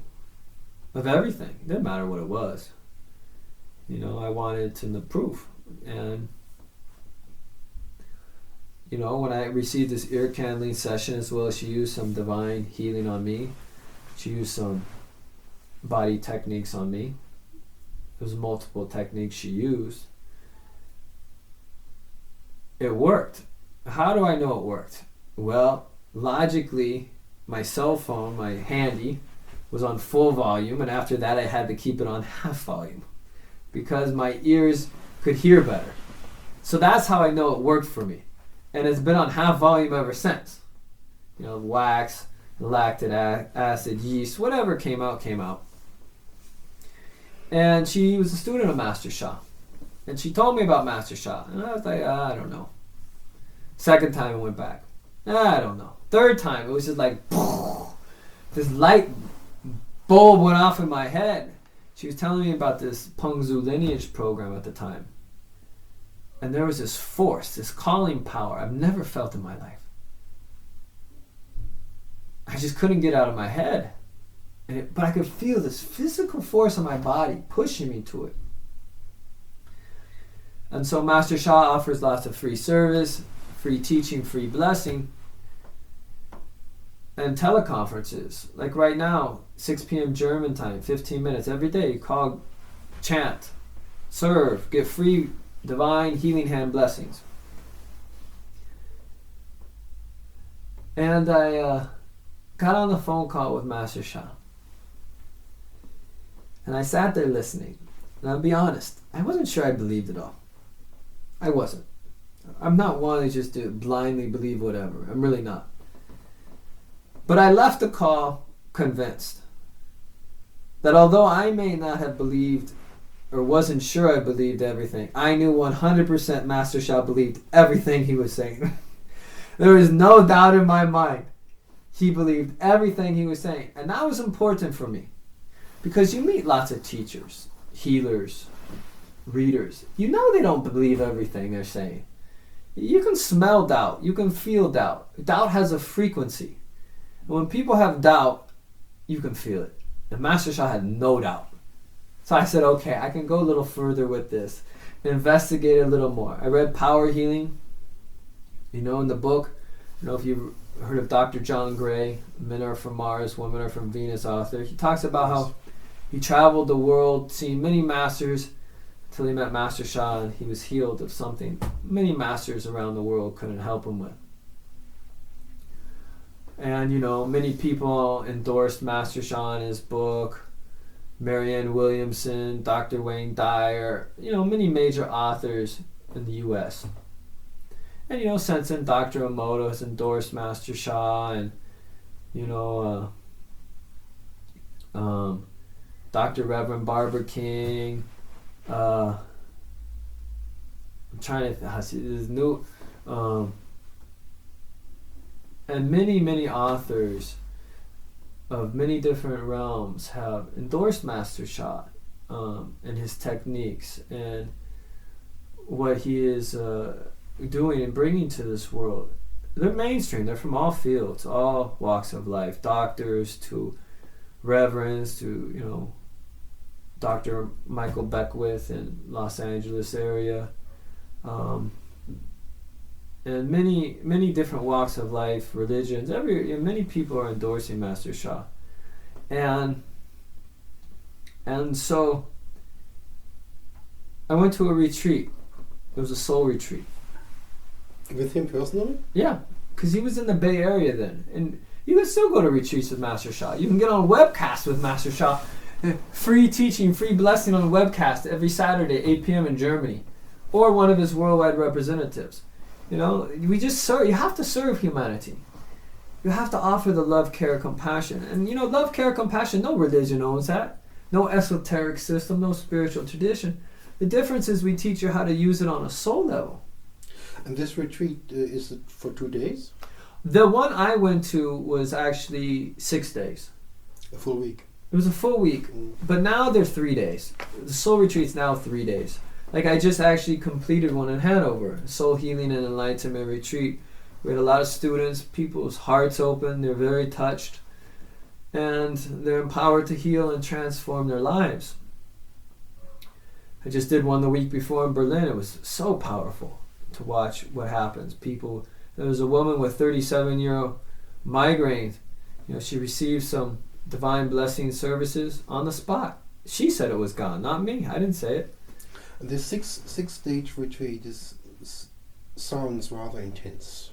of everything. It didn't matter what it was. I wanted to know proof. And when I received this ear candling session, as well as she used some divine healing on me, she used some body techniques on me. There was multiple techniques she used. It worked. How do I know it worked? Well, logically, my cell phone, my handy, was on full volume, and after that I had to keep it on half volume because my ears could hear better. So that's how I know it worked for me. And it's been on half volume ever since. Wax, lactic acid, yeast, whatever came out. And she was a student of Master Sha. And she told me about Master Sha. And I was like, I don't know. Second time I went back. I don't know. Third time, it was just like, this light bulb went off in my head. She was telling me about this Pengzu lineage program at the time. And there was this force, this calling power I've never felt in my life. I just couldn't get out of my head. But I could feel this physical force in my body pushing me to it. And so Master Sha offers lots of free service, free teaching, free blessing, and teleconferences. Like right now, 6 p.m. German time, 15 minutes every day. Call, chant, serve, get free divine healing hand blessings. And I got on the phone call with Master Sha. And I sat there listening. And I'll be honest, I wasn't sure I believed it all. I wasn't. I'm not one to just blindly believe whatever. I'm really not. But I left the call convinced that although I may not have believed or wasn't sure I believed everything, I knew 100% Master Sha believed everything he was saying. There was no doubt in my mind. He believed everything he was saying. And that was important for me. Because you meet lots of teachers, healers, readers. You know they don't believe everything they're saying. You can smell doubt. You can feel doubt. Doubt has a frequency. And when people have doubt, you can feel it. And Master Sha had no doubt. So I said, okay, I can go a little further with this. Investigate a little more. I read Power Healing. In the book, if you've heard of Dr. John Gray, Men Are From Mars, Women Are From Venus author. He talks about how he traveled the world, seeing many masters, until he met Master Sha, and he was healed of something many masters around the world couldn't help him with. And, many people endorsed Master Sha in his book. Marianne Williamson, Dr. Wayne Dyer, many major authors in the U.S. And, since then, Dr. Emoto has endorsed Master Sha, and, Dr. Reverend Barbara King. I'm trying to there's new, and many authors of many different realms have endorsed Master Sha and his techniques and what he is doing and bringing to this world. They're mainstream. They're from all fields, all walks of life, doctors to reverends to Dr. Michael Beckwith in Los Angeles area, and many different walks of life, religions. Many people are endorsing Master Sha, and so I went to a retreat. It was a soul retreat. With him personally? Yeah, because he was in the Bay Area then, and you can still go to retreats with Master Sha. You can get on a webcast with Master Sha. Free teaching, free blessing on a webcast every Saturday, 8 p.m. in Germany, or one of his worldwide representatives. We just serve. You have to serve humanity. You have to offer the love, care, compassion. And love, care, compassion, no religion owns that. No esoteric system, no spiritual tradition. The difference is we teach you how to use it on a soul level. And this retreat, is it for 2 days? The one I went to was actually 6 days. A full week? It was a full week, but now they're 3 days. The soul retreat's now 3 days. Like I just actually completed one in Hanover, Soul Healing and Enlightenment Retreat. We had a lot of students, people's hearts open, they're very touched, and they're empowered to heal and transform their lives. I just did one the week before in Berlin. It was so powerful to watch what happens. There was a woman with 37-year migraine. She received some divine blessing services on the spot. She said it was gone, not me. I didn't say it. The six-stage retreat sounds rather intense.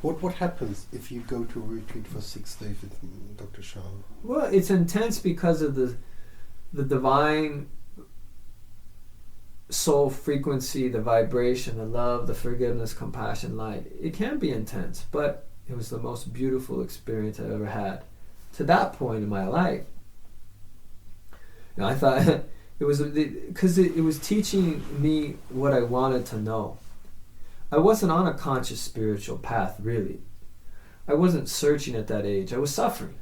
What happens if you go to a retreat for 6 days with Dr. Sha? Well, it's intense because of the divine soul frequency, the vibration, the love, the forgiveness, compassion, light. It can be intense, but it was the most beautiful experience I ever had to that point in my life. I thought, It was because it was teaching me what I wanted to know. I wasn't on a conscious spiritual path, really. I wasn't searching at that age. I was suffering.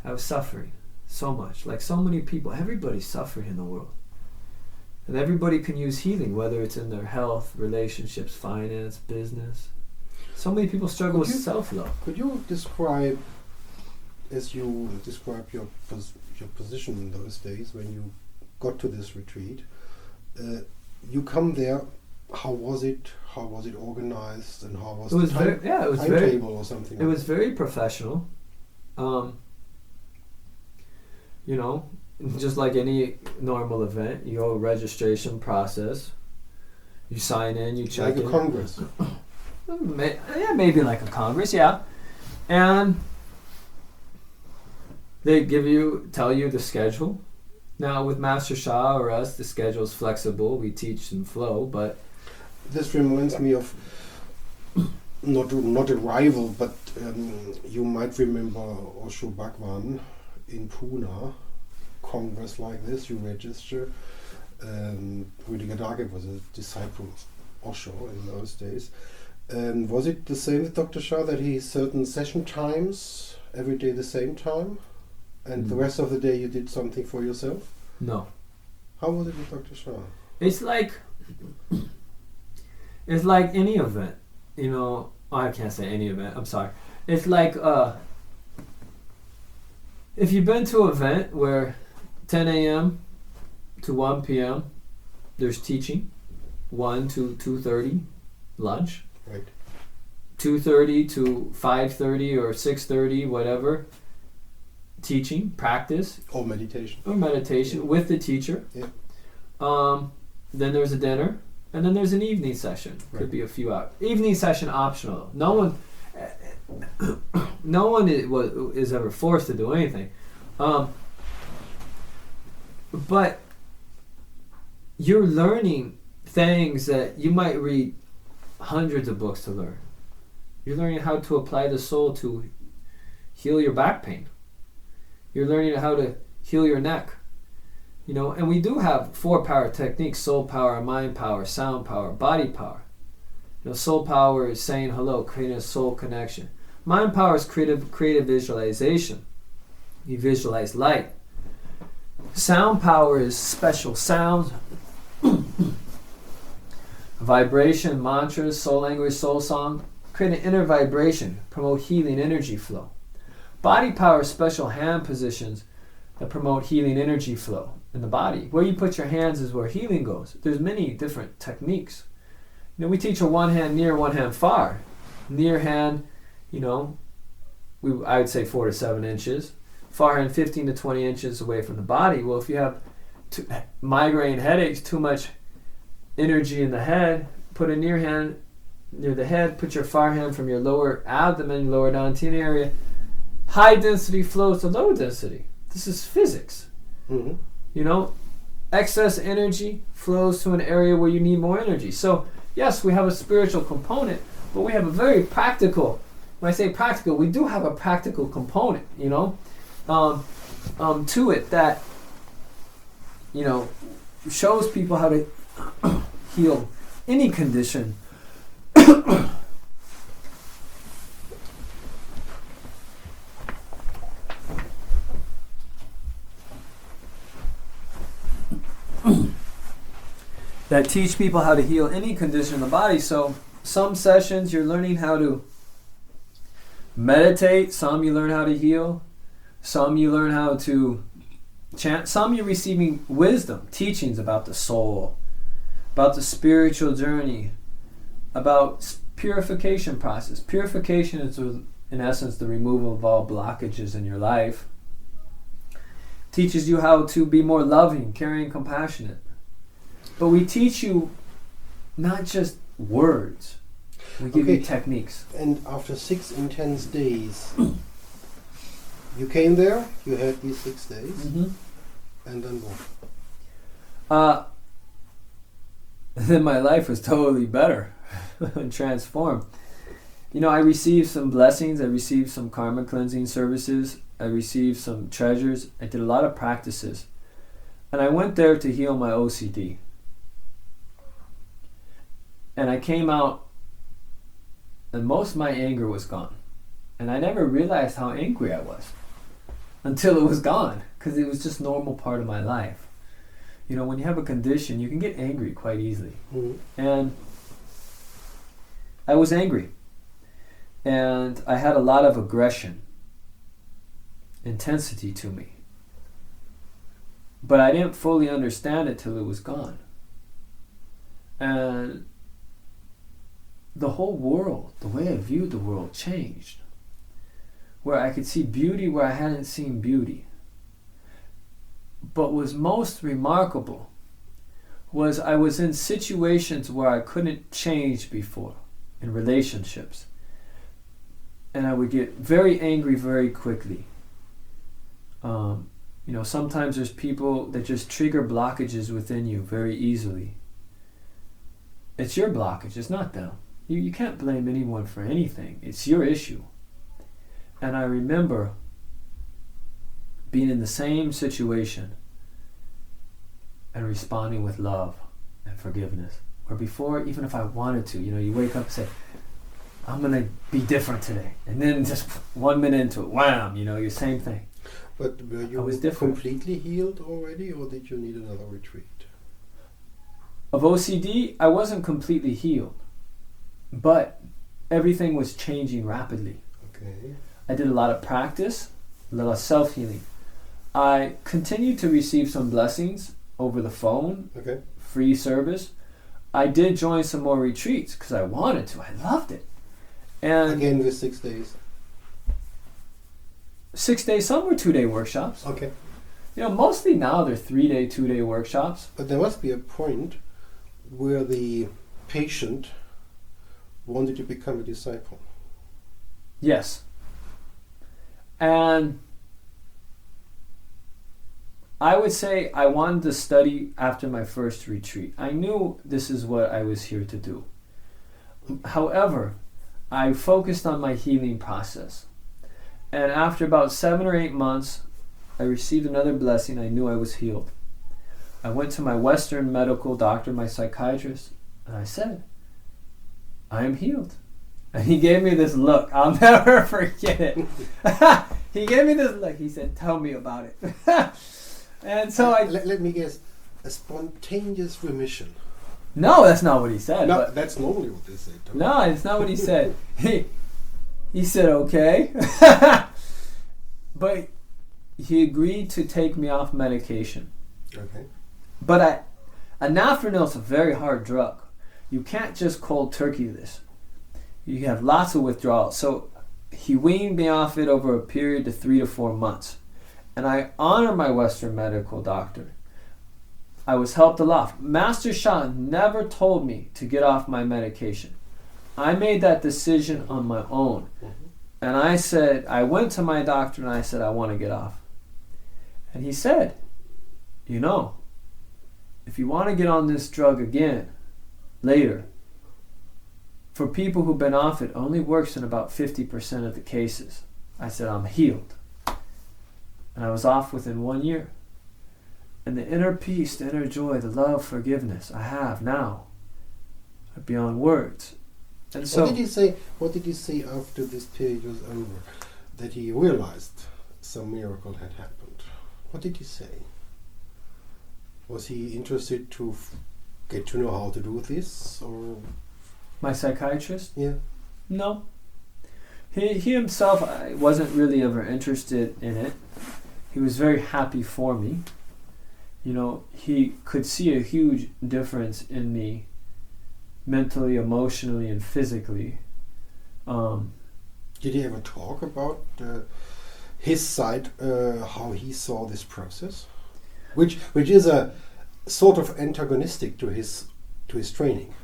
I was suffering so much. Like so many people, everybody's suffering in the world. And everybody can use healing, whether it's in their health, relationships, finance, business. So many people struggle with self-love. Could you describe, as you describe your position in those days when you got to this retreat, you come there, how was it? How was it organized? And how was the timetable or something? It was very professional. Just like any normal event, you go registration process. You sign in, you check in. Like a congress. Maybe like a congress, yeah. And they tell you the schedule. Now with Master Sha or us, the schedule is flexible. We teach in flow, but this reminds me of not a rival, but you might remember Osho Bhagwan in Pune, congress like this. You register. Rüdiger Dahlke was a disciple of Osho in those days. Was it the same with Dr. Sha, that he certain session times every day the same time, and the rest of the day you did something for yourself? No. How was it with Dr. Sha? It's like any event, I can't say any event, I'm sorry. It's like if you've been to an event where 10 a.m. to 1 p.m. there's teaching, 1 to 2:30 lunch, right, 2:30 to 5:30 or 6:30, whatever, teaching, practice, or meditation with the teacher. Yeah. Then there's a dinner, and then there's an evening session. Right. Could be a few hours. Evening session optional. No one is ever forced to do anything. But you're learning things that you might read hundreds of books to learn. You're learning how to apply the soul to heal your back pain. You're learning how to heal your neck. And we do have 4 power techniques: soul power, mind power, sound power, body power. Soul power is saying hello, creating a soul connection. Mind power is creative visualization. You visualize light. Sound power is special sounds, vibration, mantras, soul language, soul song. Create an inner vibration, promote healing energy flow. Body power is special hand positions that promote healing energy flow in the body. Where you put your hands is where healing goes. There's many different techniques. We teach a one hand near, one hand far. Near hand, I would say 4 to 7 inches. Far hand 15 to 20 inches away from the body. Well, if you have migraine headaches, too much energy in the head, put a near hand near the head, put your far hand from your lower abdomen, lower dantian area. High density flows to low density. This is physics. Mm-hmm. Excess energy flows to an area where you need more energy. So, yes, we have a spiritual component, but we have a very practical, when I say practical, we do have a practical component, to it that, shows people how to heal any condition. That teach people how to heal any condition in the body. So some sessions you're learning how to meditate, some you learn how to heal, some you learn how to chant, some you're receiving wisdom, teachings about the soul, about the spiritual journey, about purification process. Purification is, in essence, the removal of all blockages in your life. Teaches you how to be more loving, caring, compassionate. But we teach you not just words. We give you techniques. And after 6 intense days, you came there, you had these 6 days, mm-hmm. and then what? Then my life was totally better and transformed. I received some blessings, I received some karma cleansing services, I received some treasures, I did a lot of practices. And I went there to heal my OCD. And I came out, and most of my anger was gone. And I never realized how angry I was until it was gone, because it was just normal part of my life. You know, when you have a condition, you can get angry quite easily. Mm-hmm. And I was angry. And I had a lot of aggression, intensity to me. But I didn't fully understand it till it was gone. And the whole world, the way I viewed the world changed. Where I could see beauty where I hadn't seen beauty. But what was most remarkable was I was in situations where I couldn't change before, in relationships. And I would get very angry very quickly. You know, sometimes there's people that just trigger blockages within you very easily. It's your blockage, it's not them. You can't blame anyone for anything. It's your issue. And I remember being in the same situation and responding with love and forgiveness. Where before, even if I wanted to, you know, you wake up and say, I'm going to be different today. And then just 1 minute into it, wham, you know, your same thing. But were you completely healed already, or did you need another retreat? Of OCD, I wasn't completely healed. But everything was changing rapidly. Okay. I did a lot of practice, a lot of self-healing. I continued to receive some blessings over the phone, okay, free service. I did join some more retreats because I wanted to. I loved it. And again with 6 days? 6 days, some were 2-day workshops. Okay. You know, mostly now they're 3-day, 2-day workshops. But there must be a point where the patient wanted to become a disciple. Yes. And I would say I wanted to study after my first retreat. I knew this is what I was here to do. However, I focused on my healing process. And after about 7 or 8 months, I received another blessing. I knew I was healed. I went to my Western medical doctor, my psychiatrist, and I said, I am healed. And he gave me this look. I'll never forget it. He gave me this look. He said, tell me about it. And so let me guess, a spontaneous remission. No, that's not what he said. No, that's normally what they say. No, it's not what he said. He said, okay. But he agreed to take me off medication. Okay. But anafranil is a very hard drug. You can't just cold turkey this. You have lots of withdrawals. So he weaned me off it over a period of 3 to 4 months. And I honor my Western medical doctor. I was helped a lot. Master Sha never told me to get off my medication. I made that decision on my own. And I went to my doctor and I said, I want to get off. And he said, you know, if you want to get on this drug again, later, for people who've been off it, only works in about 50% of the cases. I said, I'm healed. And I was off within 1 year. And the inner peace, the inner joy, the love, forgiveness I have now are beyond words. And so, what did he say after this period was over? That he realized some miracle had happened. What did he say? Was he interested to get to know how to do this, or? My psychiatrist? Yeah. No. He himself wasn't really ever interested in it. He was very happy for me. You know, he could see a huge difference in me mentally, emotionally, and physically. Did he ever talk about his side, how he saw this process? Which is a sort of antagonistic to his training.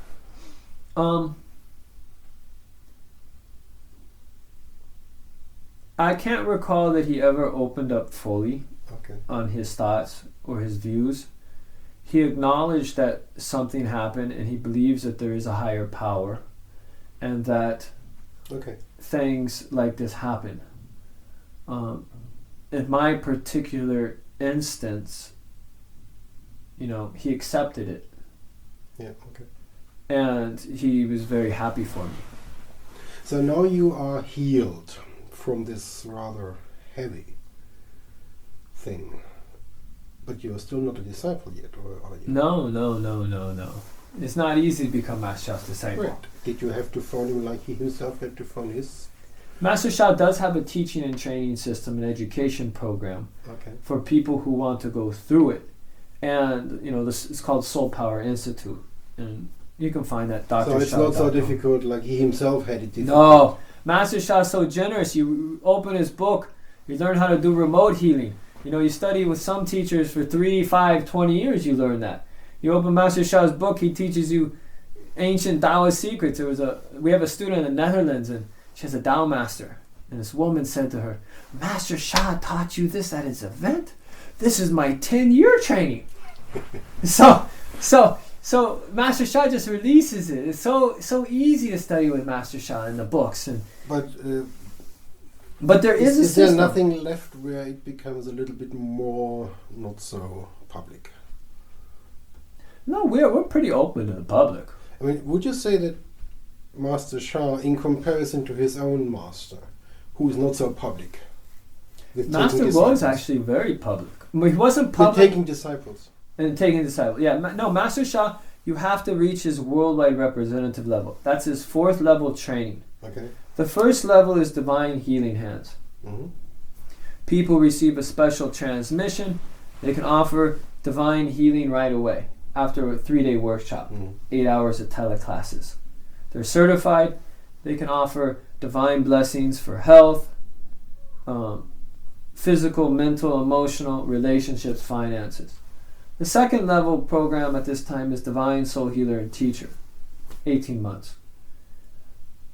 I can't recall that he ever opened up fully okay. on his thoughts or his views. He acknowledged that something happened and he believes that there is a higher power and that okay. things like this happen. In my particular instance, he accepted it. Yeah, okay. And he was very happy for me. So now you are healed from this rather heavy thing. But you're still not a disciple yet, or are you? No. It's not easy to become Master Sha's disciple. Right. Did you have to phone him like he himself had to phone his? Master Sha does have a teaching and training system, an education program for people who want to go through it. And, this is called Soul Power Institute. And you can find that Dr. So it's Sha. not so difficult like he himself had it difficult. No. Master Sha is so generous. You open his book, you learn how to do remote healing. You study with some teachers for 3, 5, 20 years, you learn that. You open Master Sha's book, he teaches you ancient Taoist secrets. We have a student in the Netherlands, and she has a Tao master. And this woman said to her, Master Sha taught you this at his event? This is my 10-year training. So Master Sha just releases it. It's so easy to study with Master Sha in the books. But there is a system. Is there nothing left where it becomes a little bit more not so public? No, we're pretty open to the public. I mean, would you say that Master Sha, in comparison to his own master, who is not so public, Master was actually very public. He wasn't public. With taking disciples. And taking disciples. Yeah, Master Sha, you have to reach his worldwide representative level. That's his 4th level training. Okay. The first level is divine healing hands. Mm-hmm. People receive a special transmission. They can offer divine healing right away after a 3-day workshop, 8 hours of teleclasses. They're certified. They can offer divine blessings for health, physical, mental, emotional, relationships, finances. The 2nd level program at this time is Divine Soul Healer and Teacher, 18 months.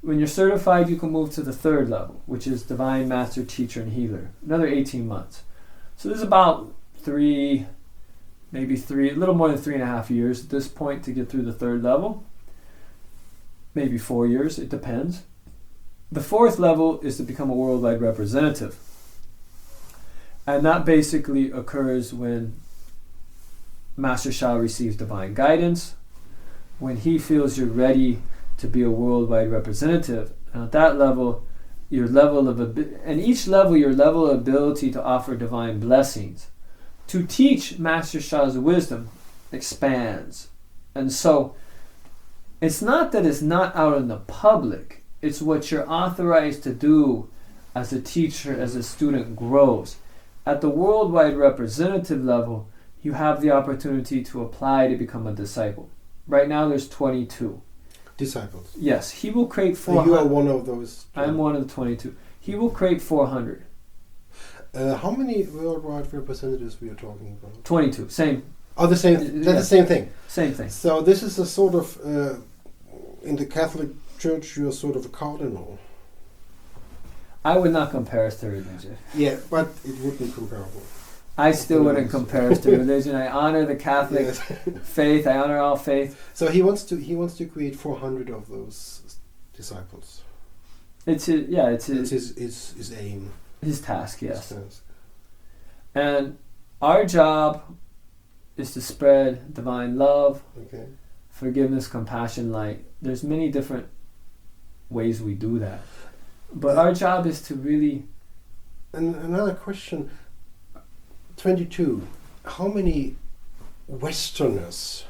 When you're certified, you can move to the 3rd level, which is Divine Master, Teacher, and Healer, another 18 months. So there's about a little more than 3.5 years at this point to get through the 3rd level. Maybe 4 years, it depends. The 4th level is to become a worldwide representative. And that basically occurs when Master Sha receives divine guidance, when he feels you're ready to be a worldwide representative. And at that level, your level of ability to offer divine blessings, to teach Master Sha's wisdom, expands. And so, it's not that it's not out in the public, it's what you're authorized to do as a teacher, as a student grows. At the worldwide representative level, you have the opportunity to apply to become a disciple. Right now there's 22. Disciples? Yes, he will create 400. You are one of those? I'm one of the 22. He will create 400. How many worldwide representatives we are talking about? 22, same. Oh, the same. That's the same thing. Same thing. So this is a sort of, in the Catholic Church, you're sort of a cardinal. I would not compare us to religion. Yeah, but it would be comparable. I still wouldn't compare us to religion. I honor the Catholic faith. I honor all faith. So he wants to create 400 of those disciples. It's his aim. His task, yes. And our job is to spread divine love, forgiveness, compassion, light. There's many different ways we do that. But our job is to really... And another question, 22, how many Westerners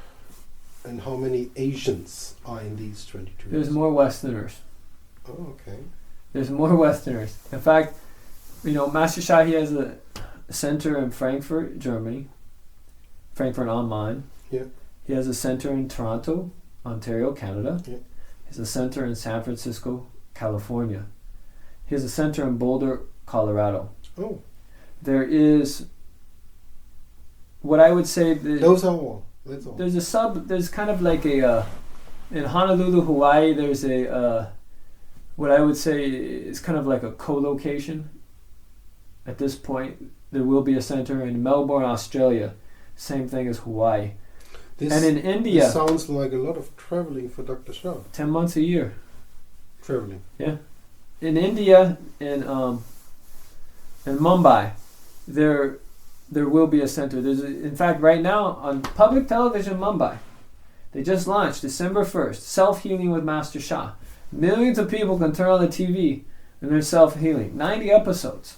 and how many Asians are in these 22? There's more Westerners. Oh, okay. There's more Westerners. In fact, Master Sha, he has a center in Frankfurt, Germany, Frankfurt am Main. Yeah. He has a center in Toronto, Ontario, Canada. Yeah. He has a center in San Francisco, California. He has a center in Boulder, Colorado. Oh. There is what I would say... Those are all. That's all. There's kind of like a... in Honolulu, Hawaii, there's a... what I would say is kind of like a co-location. At this point, there will be a center in Melbourne, Australia. Same thing as Hawaii. And in India... This sounds like a lot of traveling for Dr. Sha. 10 months a year. Traveling. Yeah. In India, in Mumbai, there there will be a center. In fact, right now on public television, Mumbai, they just launched December 1st, Self-Healing with Master Sha. Millions of people can turn on the TV and they're self-healing. 90 episodes.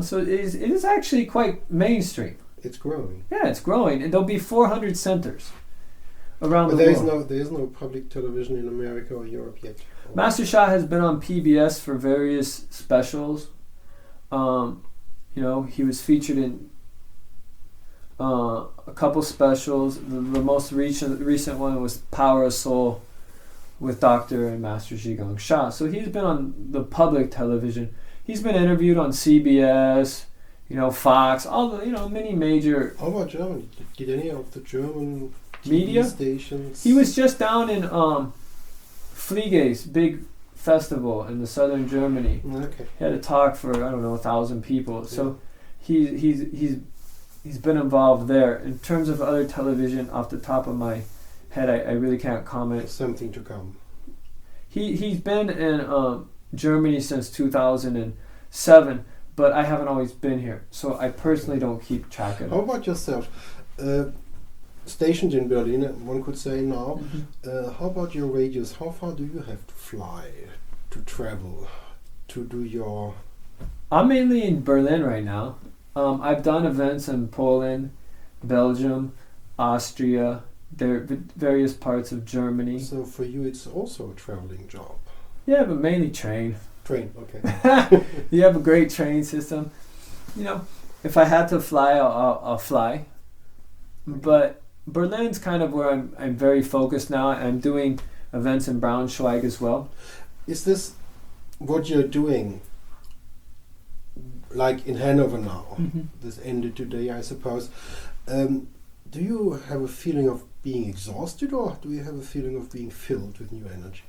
So it is actually quite mainstream. It's growing. Yeah, it's growing. And there'll be 400 centers around the world. There is no public television in America or Europe yet. Master Sha has been on PBS for various specials. He was featured in a couple specials. The most recent one was Power of Soul with Dr. and Master Zhi Gang Sha. So he's been on the public television. He's been interviewed on CBS, Fox, all the, many major... How about Germany? Did any of the German media TV stations... He was just down in Fliege's big festival in the southern Germany. Okay. He had a talk for, 1,000 people. So he's been involved there. In terms of other television, off the top of my head, I really can't comment. Something to come. He's been in Germany since 2007, but I haven't always been here, so I personally don't keep track of it. How about yourself? Stationed in Berlin, one could say now. How about your radius? How far do you have to fly, to travel, to do your... I'm mainly in Berlin right now. I've done events in Poland, Belgium, Austria, various parts of Germany. So for you it's also a traveling job? Yeah, but mainly train. Train, okay. You have a great train system. If I had to fly, I'll fly. But Berlin's kind of where I'm very focused now. I'm doing events in Braunschweig as well. Is this what you're doing, like in Hanover now? This ended today, I suppose. Do you have a feeling of being exhausted, or do you have a feeling of being filled with new energy?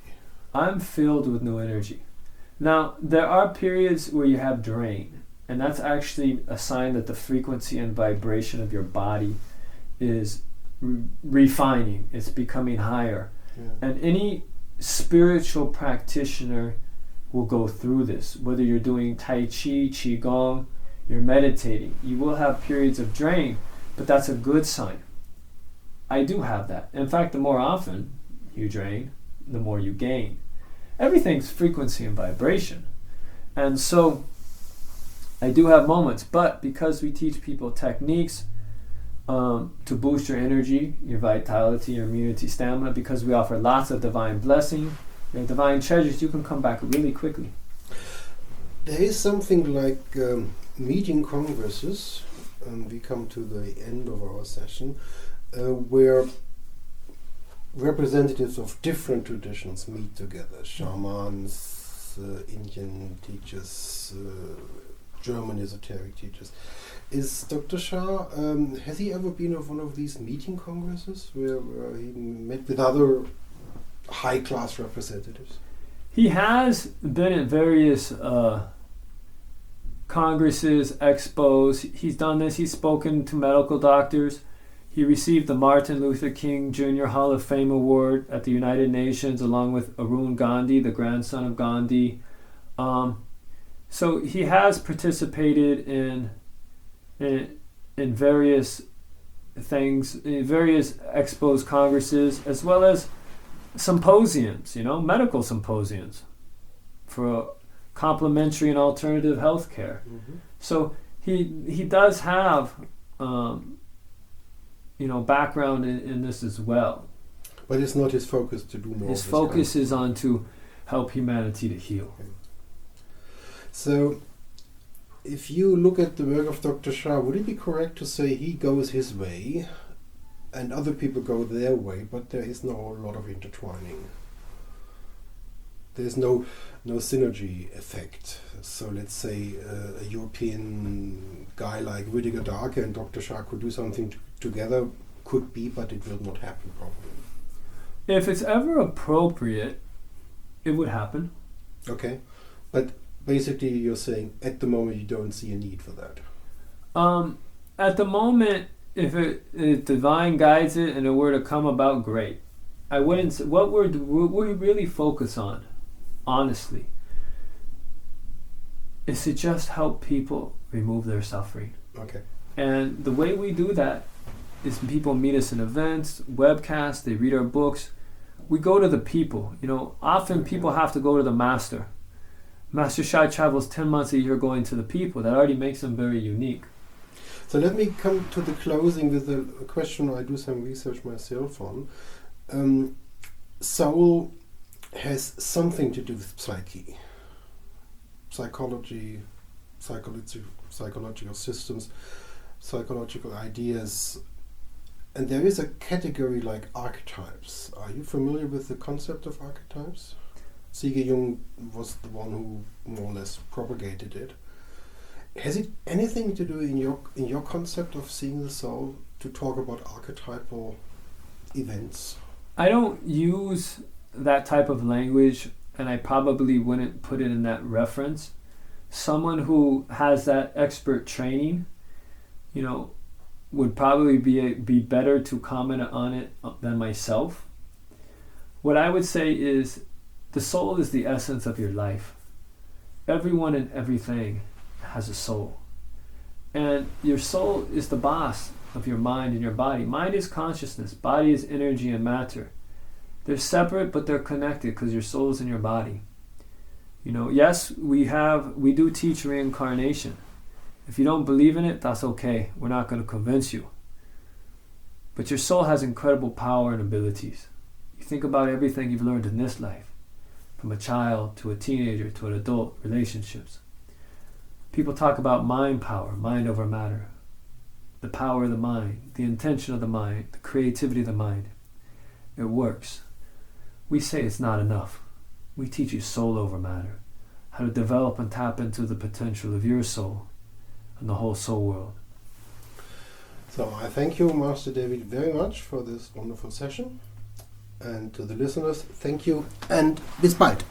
I'm filled with new energy. Now, there are periods where you have drain, and that's actually a sign that the frequency and vibration of your body is refining. It's becoming higher. Yeah. And any spiritual practitioner will go through this. Whether you're doing Tai Chi, Qigong, you're meditating, you will have periods of drain, but that's a good sign. I do have that. In fact, the more often you drain, the more you gain. Everything's frequency and vibration. And so I do have moments, but because we teach people techniques to boost your energy, your vitality, your immunity, stamina, because we offer lots of divine blessing, your divine treasures, you can come back really quickly. There is something like meeting congresses, and we come to the end of our session, where representatives of different traditions meet together. Shamans, Indian teachers, German esoteric teachers. Is Dr. Sha, has he ever been of one of these meeting congresses where he met with other high-class representatives? He has been at various congresses, expos. He's done this. He's spoken to medical doctors. He received the Martin Luther King Jr. Hall of Fame Award at the United Nations along with Arun Gandhi, the grandson of Gandhi. So he has participated in various things, in various expos, congresses, as well as symposiums, medical symposiums for complementary and alternative health care. So he does have background in this as well. But it's not his focus to do more. His focus is on to help humanity to heal. Okay. So, if you look at the work of Dr. Sha, would it be correct to say he goes his way and other people go their way, but there is no lot of intertwining? There's no synergy effect. So let's say a European guy like Rüdiger Dahlke and Dr. Sha could do something together, could be, but it will not happen probably. If it's ever appropriate, it would happen. Okay, but basically you're saying at the moment you don't see a need for that. At the moment, if divine guides it and it were to come about, great. I wouldn't say, what we really focus on, honestly, is to just help people remove their suffering. Okay. And the way we do that is people meet us in events, webcasts, they read our books. We go to the people. Often people have to go to the master. Master Sha travels 10 months a year going to the people. That already makes them very unique. So let me come to the closing with a question I do some research myself on. Soul has something to do with psyche, psychology, psychological systems, psychological ideas. And there is a category like archetypes. Are you familiar with the concept of archetypes? Zhi Gang was the one who more or less propagated it. Has it anything to do in your concept of seeing the soul to talk about archetypal events? I don't use that type of language, and I probably wouldn't put it in that reference. Someone who has that expert training, would probably be better to comment on it than myself. What I would say is the soul is the essence of your life. Everyone and everything has a soul. And your soul is the boss of your mind and your body. Mind is consciousness. Body is energy and matter. They're separate, but they're connected because your soul is in your body. Yes, we do teach reincarnation. If you don't believe in it, that's okay. We're not going to convince you. But your soul has incredible power and abilities. You think about everything you've learned in this life, from a child to a teenager to an adult, relationships. People talk about mind power, mind over matter, the power of the mind, the intention of the mind, the creativity of the mind. It works. We say it's not enough. We teach you soul over matter, how to develop and tap into the potential of your soul and the whole soul world. So I thank you, Master David, very much for this wonderful session. And to the listeners, thank you and bis bald.